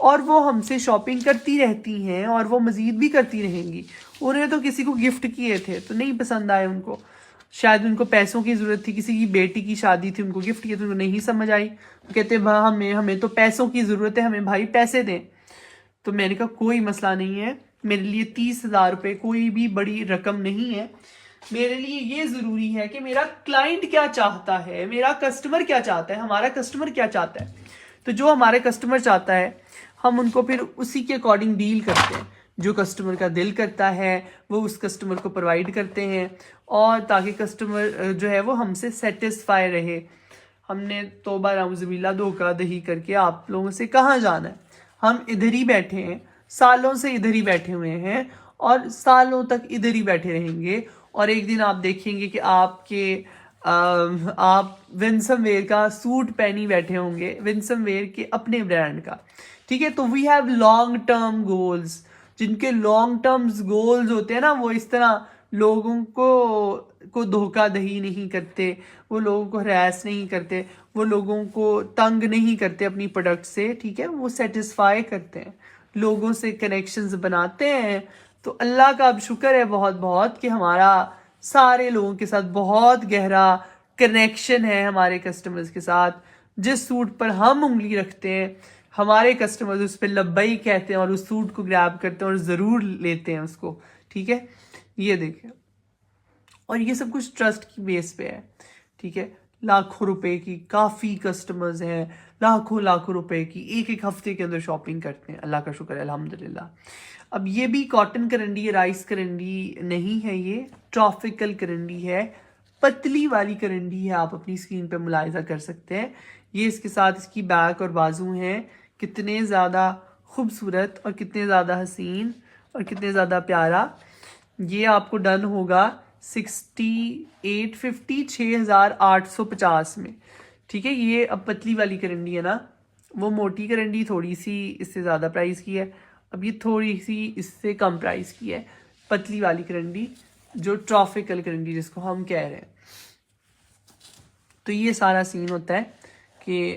और वो हमसे शॉपिंग करती रहती हैं और वो मज़ीद भी करती रहेंगी। उन्होंने तो किसी को गिफ्ट किए थे तो नहीं पसंद आए उनको, शायद उनको पैसों की ज़रूरत थी, किसी की बेटी की शादी थी, उनको गिफ्ट किया तो उनको नहीं समझ आई। कहते भाई हमें तो पैसों की ज़रूरत है, हमें भाई पैसे दें। तो मैंने कहा कोई मसला नहीं है, मेरे लिए 30,000 रुपये कोई भी बड़ी रकम नहीं है। मेरे लिए ये ज़रूरी है कि मेरा क्लाइंट क्या चाहता है, मेरा कस्टमर क्या चाहता है, हमारा कस्टमर क्या चाहता है। तो जो हमारे कस्टमर चाहता है हम उनको फिर उसी के अकॉर्डिंग डील करते हैं। जो कस्टमर का दिल करता है वो उस कस्टमर को प्रोवाइड करते हैं, और ताकि कस्टमर जो है वो हमसे सेटिस्फाई रहे। हमने तौबा नाउज़ुबिल्लाह धोखा दही करके आप लोगों से कहाँ जाना है, हम इधर ही बैठे हैं, सालों से इधर ही बैठे हुए हैं और सालों तक इधर ही बैठे रहेंगे। और एक दिन आप देखेंगे कि आप विंसम वेयर का सूट पहनी बैठे होंगे, विंसम वेयर के अपने ब्रांड का। ठीक है, तो we have long term goals. जिनके लॉन्ग टर्म्स गोल्स होते हैं ना, वो इस तरह लोगों को धोखा दही नहीं करते, वो लोगों को हरास नहीं करते, वो लोगों को तंग नहीं करते अपनी प्रोडक्ट से। ठीक है, वो सेटिस्फाई करते हैं, लोगों से कनेक्शंस बनाते हैं। तो अल्लाह का अब शुक्र है बहुत बहुत कि हमारा सारे लोगों के साथ बहुत गहरा कनेक्शन है। हमारे कस्टमर्स के साथ जिस सूट पर हम उंगली रखते हैं, हमारे कस्टमर्स उस पर लब्बई कहते हैं और उस सूट को ग्रैब करते हैं और ज़रूर लेते हैं उसको। ठीक है, ये देखें, और ये सब कुछ ट्रस्ट की बेस पे है। ठीक है, लाखों रुपए की काफ़ी कस्टमर्स हैं, लाखों रुपए की एक एक हफ्ते के अंदर शॉपिंग करते हैं, अल्लाह का शुक्र है, अल्हम्दुलिल्लाह। अब ये भी कॉटन करंडी, राइस करंडी नहीं है, ये ट्रॉपिकल करंडी है, पतली वाली करंडी है। आप अपनी स्क्रीन पे मुलाहिजा कर सकते हैं। ये इसके साथ इसकी बैक और बाजू हैं, कितने ज़्यादा खूबसूरत और कितने ज़्यादा हसीन और कितने ज़्यादा प्यारा। ये आपको डन होगा 6850, 6850 में। ठीक है, ये अब पतली वाली करंडी है ना, वो मोटी करंडी थोड़ी सी इससे ज़्यादा प्राइस की है, अब ये थोड़ी सी इससे कम प्राइस की है, पतली वाली करंडी जो ट्रॉपिकल करंडी जिसको हम कह रहे हैं। तो ये सारा सीन होता है कि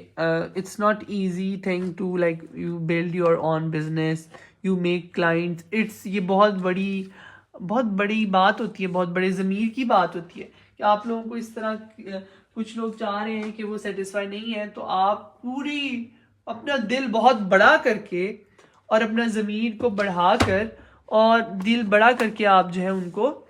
it's not easy thing to like you build your own business, you make clients. It's ये बहुत बड़ी बात होती है, बहुत बड़े ज़मीर की बात होती है कि आप लोगों को इस तरह कुछ लोग चाह रहे हैं कि वो सेटिस्फाई नहीं है, तो आप पूरी अपना दिल बहुत बड़ा करके और अपना ज़मीर को बढ़ाकर और दिल बड़ा करके आप जो है उनको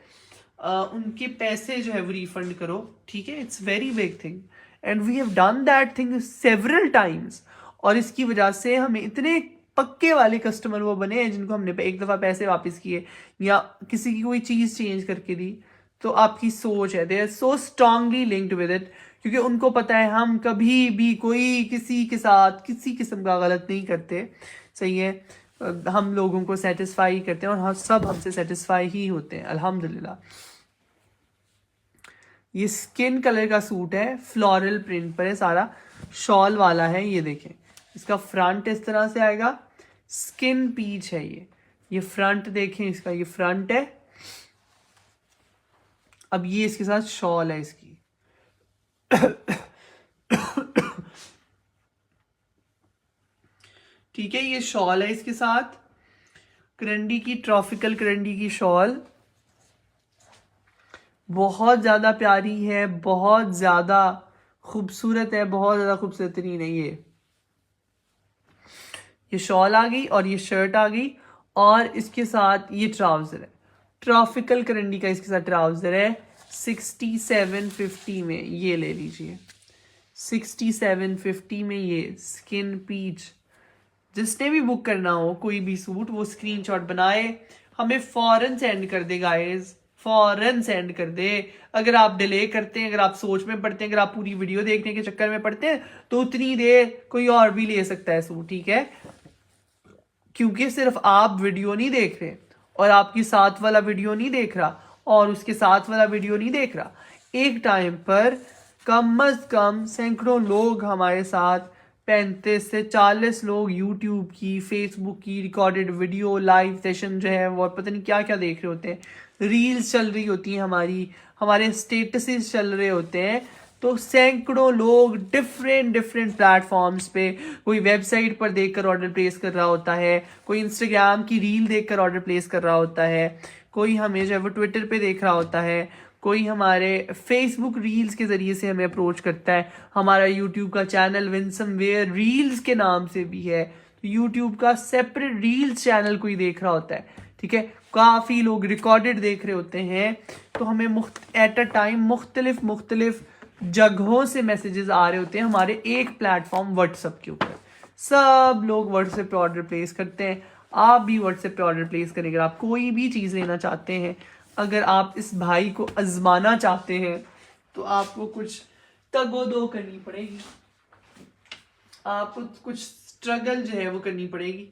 उनके पैसे जो है वो रिफंड करो। ठीक है, it's very big thing and we have done that thing several times. और इसकी वजह से हमें इतने पक्के वाले कस्टमर वो बने हैं जिनको हमने एक दफ़ा पैसे वापस किए या किसी की कोई चीज़ चेंज करके दी। तो आपकी सोच है, they are so strongly linked with it, क्योंकि उनको पता है हम कभी भी कोई किसी के साथ किसी किस्म का गलत नहीं करते। सही है, हम लोगों को सेटिस्फाई करते हैं और हम सब हमसे सेटिस्फाई ही होते हैं, अल्हम्दुलिल्लाह। ये स्किन कलर का सूट है, फ्लोरल प्रिंट पर है, सारा शॉल वाला है। ये देखें, इसका फ्रंट इस तरह से आएगा, स्किन पीच है ये फ्रंट देखें इसका, ये फ्रंट है। अब ये इसके साथ शॉल है इसकी। ठीक है, ये शॉल है इसके साथ, करंडी की, ट्रॉपिकल करंडी की शॉल, बहुत ज़्यादा प्यारी है, बहुत ज़्यादा खूबसूरत है, बहुत ज़्यादा खूबसूरत तरीन है ये शॉल आ गई और ये शर्ट आ गई, और इसके साथ ये ट्राउज़र है, ट्रॉपिकल करंडी का इसके साथ ट्राउज़र है 6750 में, ये ले लीजिए 6750 में ये स्किन पीच। जिसने भी बुक करना हो कोई भी सूट, वो स्क्रीनशॉट बनाए हमें फौरन सेंड कर दे गाइस, फौरन सेंड कर दे। अगर आप डिले करते हैं, अगर आप सोच में पड़ते हैं, अगर आप पूरी वीडियो देखने के चक्कर में पड़ते हैं, तो उतनी देर कोई और भी ले सकता है सूट, ठीक है। क्योंकि सिर्फ आप वीडियो नहीं देख रहे और आपकी साथ वाला वीडियो नहीं देख रहा और उसके साथ वाला वीडियो नहीं देख रहा, एक टाइम पर कम अज कम सैकड़ों लोग हमारे साथ, 35 से 40 लोग यूट्यूब की, फेसबुक की रिकॉर्डेड वीडियो लाइव सेशन जो है वो पता नहीं क्या क्या देख रहे होते हैं, रील्स चल रही होती हैं हमारे स्टेटसेस चल रहे होते हैं। तो सैकड़ों लोग डिफरेंट प्लेटफॉर्म्स पे, कोई वेबसाइट पर देखकर ऑर्डर प्लेस कर रहा होता है, कोई इंस्टाग्राम की रील देखकर ऑर्डर प्लेस कर रहा होता है, कोई हमें जो है वो ट्विटर पे देख रहा होता है, कोई हमारे फेसबुक रील्स के ज़रिए से हमें अप्रोच करता है। हमारा यूट्यूब का चैनल विंसमवेयर रील्स के नाम से भी है, तो यूट्यूब का सेपरेट रील्स चैनल कोई देख रहा होता है, ठीक है। काफ़ी लोग रिकॉर्डेड देख रहे होते हैं, तो हमें एट अ टाइम मुख्तलिफ जगहों से मैसेजेस आ रहे होते हैं हमारे एक प्लेटफॉर्म व्हाट्सएप के ऊपर। सब लोग व्हाट्सएप पे ऑर्डर प्लेस करते हैं, आप भी व्हाट्सएप पे ऑर्डर प्लेस करें। अगर आप कोई भी चीज़ लेना चाहते हैं, अगर आप इस भाई को आजमाना चाहते हैं, तो आपको कुछ तगोदो करनी पड़ेगी, आपको कुछ स्ट्रगल जो है वो करनी पड़ेगी,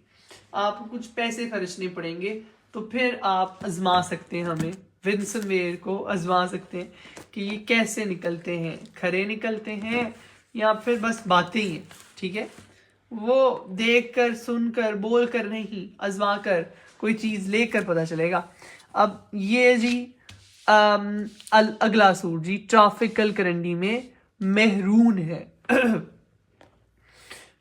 आपको कुछ पैसे खर्चने पड़ेंगे, तो फिर आप आजमा सकते हैं, हमें विंसमवेयर को आजमा सकते हैं कि ये कैसे निकलते हैं, खरे निकलते हैं या फिर बस बातें ही हैं, ठीक है। वो देख कर, सुन कर, बोल कर नहीं, आजमा कर कोई चीज़ लेकर पता चलेगा। अब ये जी अगला सूट जी ट्रॉपिकल करंडी में मेहरून है।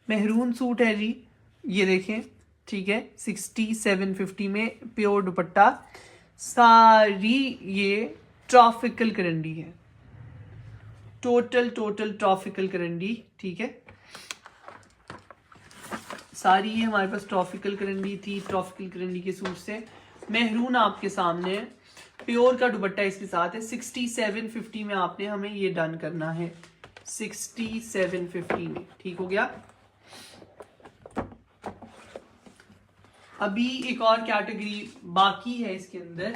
मेहरून सूट है जी, ये देखें, ठीक है, 6750 में प्योर दुपट्टा, सारी ये ट्रॉपिकल करंडी है, टोटल ट्रॉपिकल करंडी, ठीक है। सारी ये हमारे पास ट्रॉपिकल करंडी थी, ट्रॉपिकल करंडी के सूट से मेहरून आपके सामने है, प्योर का दुपट्टा इसके साथ है। 6750 में आपने हमें ये डन करना है, 6750 में, ठीक हो गया। अभी एक और कैटेगरी बाकी है इसके अंदर,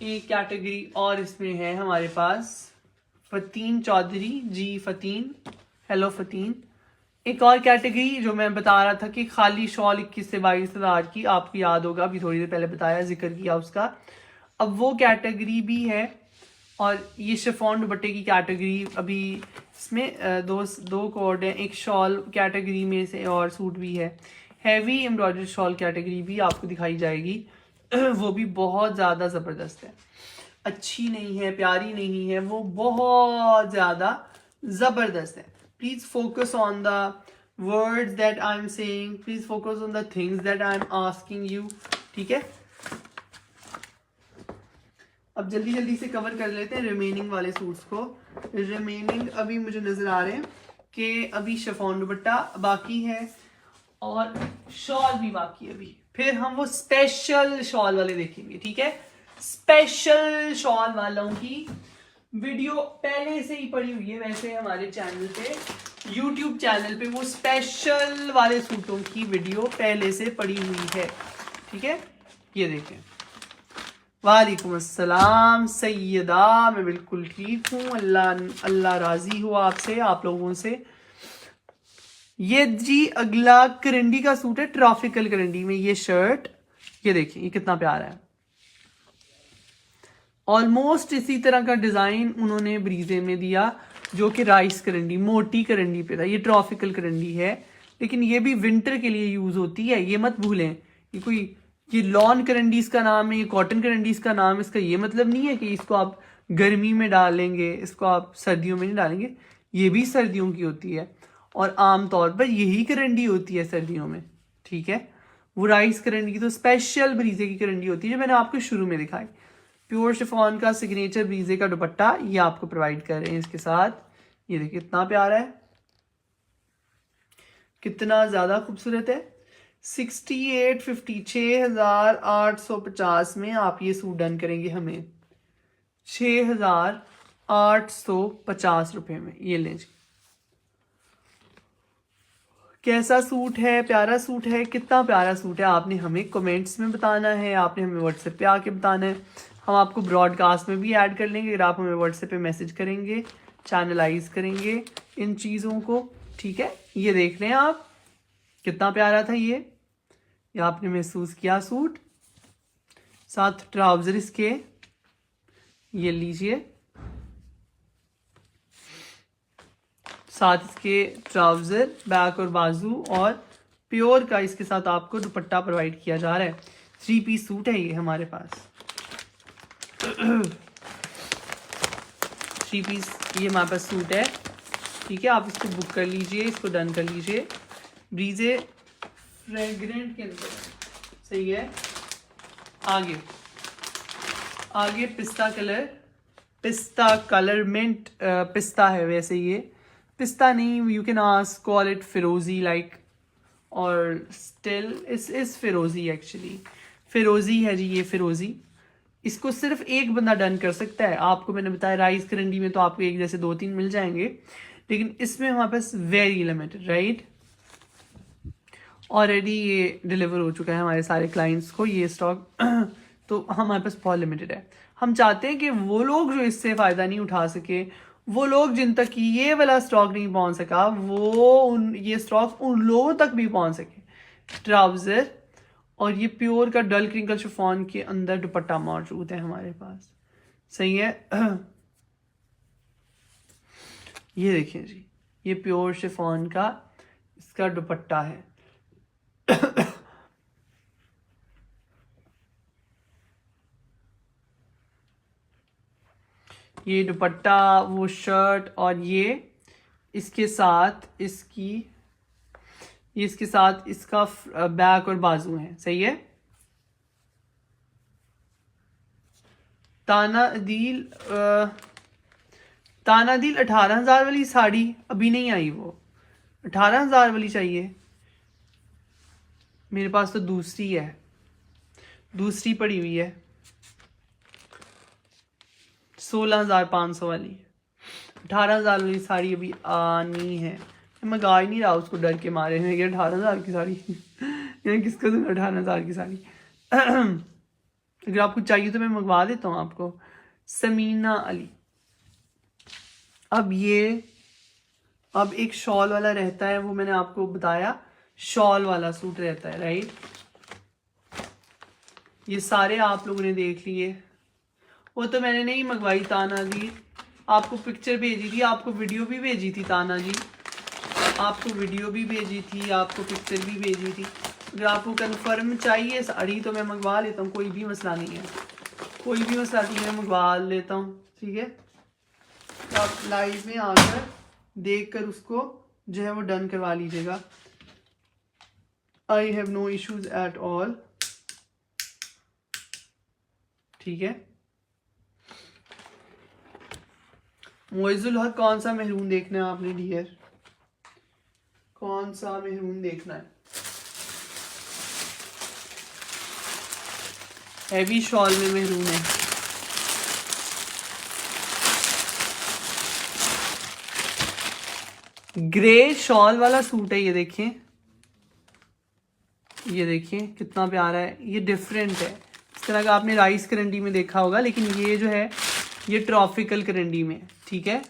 एक कैटेगरी और इसमें है हमारे पास, फतीन चौधरी जी, फतीन, हेलो फतीन। एक और कैटेगरी जो मैं बता रहा था कि खाली शॉल 21 से 22 हज़ार की, आपको याद होगा अभी थोड़ी देर पहले बताया, जिक्र किया उसका, अब वो कैटेगरी भी है। और ये शिफॉन दुपट्टे की कैटेगरी, अभी इसमें दो कोड हैं, एक शॉल कैटेगरी में से और सूट भी है, हैवी एम्ब्रॉयडरी शॉल कैटेगरी भी आपको दिखाई जाएगी। वो भी बहुत ज़्यादा ज़बरदस्त है, अच्छी नहीं है, प्यारी नहीं है, वो बहुत ज़्यादा ज़बरदस्त है। Please focus on the words that I am saying, please focus on the things that I am asking you, ठीक है। अब जल्दी से कवर कर लेते हैं रिमेनिंग वाले सूट्स को। रिमेनिंग अभी मुझे नज़र आ रहे हैं कि अभी शिफॉन दुपट्टा बाकी है और शॉल भी बाकी है अभी, फिर हम वो स्पेशल शॉल वाले देखेंगे, ठीक है। स्पेशल शॉल वालों की वीडियो पहले से ही पड़ी हुई है वैसे हमारे चैनल पे, यूट्यूब चैनल पे वो स्पेशल वाले सूटों की वीडियो पहले से पड़ी हुई है, ठीक है। ये देखें, वालेकुम अस्सलाम सैयदा, मैं बिल्कुल ठीक हूँ, अल्लाह राजी हुआ आपसे, आप लोगों से। ये जी अगला करंडी का सूट है, ट्रॉपिकल करंडी में ये शर्ट, ये देखिए ये कितना प्यारा है, ऑलमोस्ट इसी तरह का डिजाइन उन्होंने ब्रीजे में दिया जो कि राइस करंडी, मोटी करंडी पे था। ये ट्रॉपिकल करंडी है, लेकिन ये भी विंटर के लिए यूज होती है, ये मत भूलें। ये कोई ये लॉन करंडीज का नाम है, ये कॉटन करंडीज का नाम है, इसका ये मतलब नहीं है कि इसको आप गर्मी में डालेंगे, इसको आप सर्दियों में नहीं डालेंगे। ये भी सर्दियों की होती है और आमतौर पर यही करंडी होती है सर्दियों में, ठीक है। वो राइस करंडी की तो स्पेशल ब्रीजे की करंडी होती है जो मैंने आपको शुरू में दिखाई। प्योर शिफॉन का सिग्नेचर ब्रीजे का दुपट्टा ये आपको प्रोवाइड कर रहे हैं इसके साथ। ये देखिए कितना प्यारा है, कितना ज्यादा खूबसूरत है। 6850 6850 में आप ये सूट डन करेंगे हमें 6850 रुपए में। ये लें जी, कैसा सूट है, प्यारा सूट है, कितना प्यारा सूट है। आपने हमें कमेंट्स में बताना है, आपने हमें व्हाट्सएप पे आके बताना है। हम आपको ब्रॉडकास्ट में भी ऐड कर लेंगे अगर आप हमें व्हाट्सएप पे मैसेज करेंगे, चैनलाइज करेंगे इन चीज़ों को, ठीक है। ये देख लें आप, कितना प्यारा था ये आपने महसूस किया सूट। साथ ट्राउजर इसके ये लीजिए, साथ इसके ट्राउजर, बैक और बाजू, और प्योर का इसके साथ आपको दुपट्टा प्रोवाइड किया जा रहा है। 3 पीस सूट है ये हमारे पास। 3 पीस ये हमारे पास सूट है, ठीक है। आप इसको बुक कर लीजिए, इसको डन कर लीजिए। ब्रीजे फ्रेग्रेंट के अंदर, सही है। आगे पिस्ता कलर मिंट पिस्ता है, वैसे ये पिस्ता नहीं, you can ask call it फिरोजी लाइक, और स्टिल इस फिरोजी, एक्चुअली फिरोजी है जी ये फिरोजी। इसको सिर्फ एक बंदा डन कर सकता है। आपको मैंने बताया राइस करंडी में तो आपको एक जैसे 2-3 मिल जाएंगे, लेकिन इसमें हमारे पास वेरी लिमिटेड, राइट। ऑलरेडी ये डिलीवर हो चुका है हमारे सारे क्लाइंट्स को ये स्टॉक तो हमारे पास बहुत लिमिटेड है। हम चाहते हैं कि वो लोग जो इससे फ़ायदा नहीं उठा सके, वो लोग जिन तक ये वाला स्टॉक नहीं पहुंच सका, ये स्टॉक उन लोगों तक भी पहुंच सके। ट्राउज़र और ये प्योर का डल क्रिंकल शिफॉन के अंदर दुपट्टा मौजूद है हमारे पास, सही है। ये देखिए जी, ये प्योर शिफॉन का इसका दुपट्टा है। ये दुपट्टा, वो शर्ट, और ये इसके साथ इसका बैक और बाजू है, सही है। तानादील 18,000 वाली साड़ी अभी नहीं आई, वो 18,000 वाली चाहिए मेरे पास, तो दूसरी पड़ी हुई है 16,500 वाली। 18,000 वाली साड़ी अभी आनी है, मैं मंगा ही नहीं रहा उसको डर के मारे में, ये 18,000 की साड़ी ये किसको दूँ 18,000 की साड़ी। अगर आपको चाहिए तो मैं मंगवा देता हूँ आपको। समीना अली। अब एक शॉल वाला रहता है, वो मैंने आपको बताया, शॉल वाला सूट रहता है, राइट। ये सारे आप लोगों ने देख लिए, वो तो मैंने नहीं मंगवाई ताना जी, आपको पिक्चर भेजी थी, आपको वीडियो भी भेजी थी ताना जी, आपको वीडियो भी भेजी थी, आपको पिक्चर भी भेजी थी। अगर आपको कंफर्म चाहिए साड़ी तो मैं मंगवा लेता हूँ, कोई भी मसला नहीं है, कोई भी मसला नहीं है, मंगवा लेता हूँ, ठीक है। तो आप लाइव में आकर देख कर उसको जो है वो डन करवा लीजिएगा। I have no issues at all, ठीक है। मोइजुल हक, कौन सा मेहरून देखना है आपने डियर, कौन सा मेहरून देखना है? हैवी शॉल में मेहरून है। ग्रे शॉल वाला सूट है, ये देखिए, ये देखिए कितना प्यारा है, ये डिफरेंट है। इस तरह का आपने राइस करंडी में देखा होगा, लेकिन ये जो है ये ट्रॉपिकल करंडी में, ठीक है।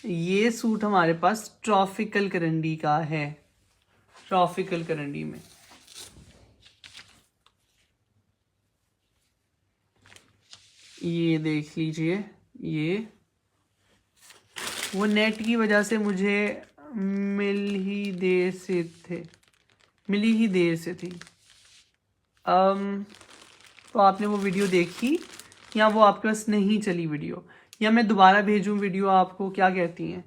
ये सूट हमारे पास ट्रॉपिकल करंडी का है, ट्रॉपिकल करंडी में। ये देख लीजिए, ये वो नेट की वजह से मुझे मिली ही देर से थी। तो आपने वो वीडियो देखी या वो आपके पास नहीं चली वीडियो, या मैं दोबारा भेजूं वीडियो आपको? क्या कहती हैं?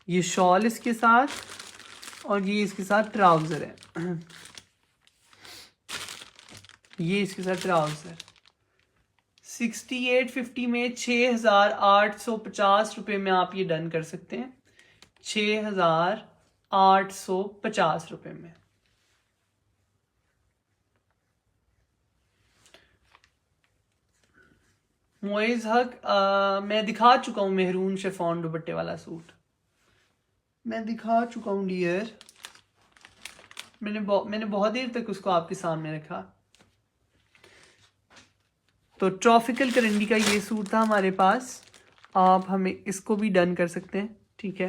ये शॉल इसके साथ और ये इसके साथ ट्राउज़र है। ये इसके साथ ट्राउज़र 6850 में 6850 रुपये में आप ये डन कर सकते हैं। 6850 रुपये में। मोइज हक, मैं दिखा चुका हूँ मेहरून शिफॉन दुपट्टे वाला सूट, मैं दिखा चुका हूँ डियर। मैंने बहुत देर तक उसको आपके सामने रखा। तो ट्रॉपिकल करंडी का ये सूट था हमारे पास, आप हमें इसको भी डन कर सकते हैं, ठीक है।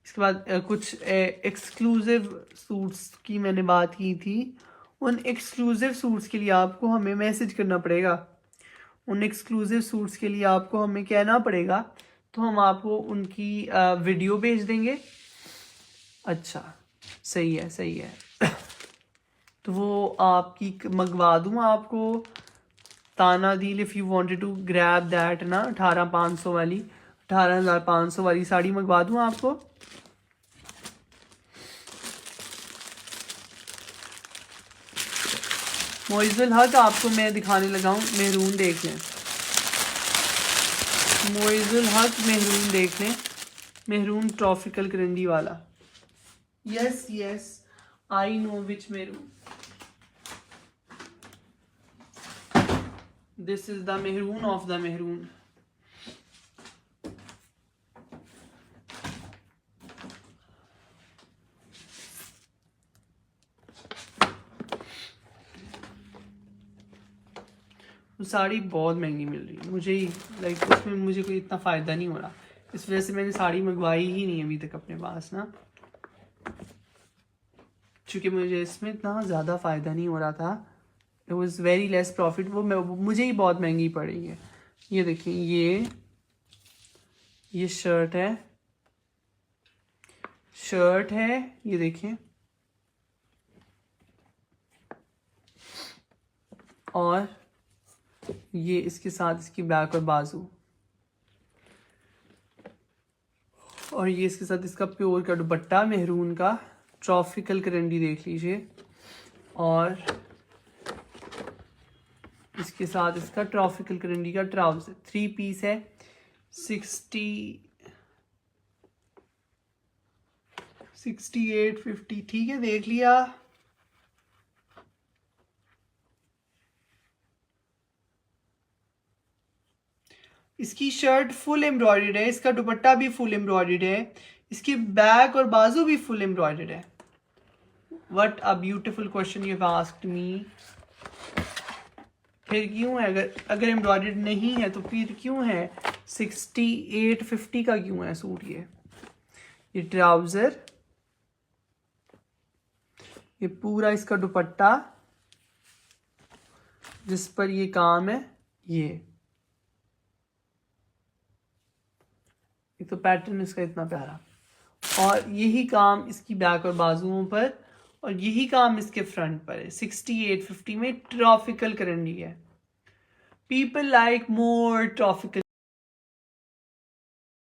इसके बाद कुछ एक्सक्लूसिव सूट्स की मैंने बात की थी। उन एक्सक्लूसिव सूट्स के लिए आपको हमें मैसेज करना पड़ेगा। उन एक्सक्लूसिव सूट्स के लिए आपको हमें कहना पड़ेगा, तो हम आपको उनकी वीडियो भेज देंगे। अच्छा, सही है। तो वो आपकी मंगवा दूँ आपको ताना deal, if you wanted to grab that ना, 18,500 वाली, 18,500 वाली साड़ी मंगवा दूँ आपको। मोइजुल हक, आपको मैं दिखाने लगा हूँ, मेहरून देख लें। मोइजुल हक मेहरून देख लें, मेहरून ट्रॉपिकल करंडी वाला। Yes I know which maroon, this is the maroon of the maroon. Sari बहुत महंगी मिल रही है मुझे ही, लाइक उसमें मुझे कोई इतना फ़ायदा नहीं हो रहा, इस वजह से मैंने साड़ी मंगवाई ही नहीं अभी तक अपने पास ना, क्योंकि मुझे इसमें इतना ज़्यादा फ़ायदा नहीं हो रहा था। It was very less profit, वो मुझे ही बहुत महंगी पड़ रही है। ये देखिए, ये शर्ट है, ये देखिए, और ये इसके साथ इसकी बैक और बाजू, और ये इसके साथ इसका प्योर का दुपट्टा मेहरून का ट्रॉपिकल करंडी देख लीजिए, और इसके साथ इसका ट्रॉपिकल करंडी का ट्राउजर 3 पीस है। 6850, ठीक है, देख लिया। इसकी शर्ट फुल एम्ब्रॉयडर्ड है, इसका दुपट्टा भी फुल एम्ब्रॉयडर्ड है, इसकी बैक और बाजू भी फुल एम्ब्रॉयडर्ड है। What a beautiful question you have asked me. फिर क्यों है, अगर एम्ब्रॉयडर्ड नहीं है तो फिर क्यों है 6850 का क्यों है सूट? ये ट्राउजर, ये पूरा इसका दुपट्टा जिस पर ये काम है, ये तो पैटर्न इसका इतना प्यारा, और यही काम इसकी बैक और बाजुओं पर, और यही काम इसके फ्रंट पर है। 6850 में ट्रॉपिकल करंडी है। People like more tropical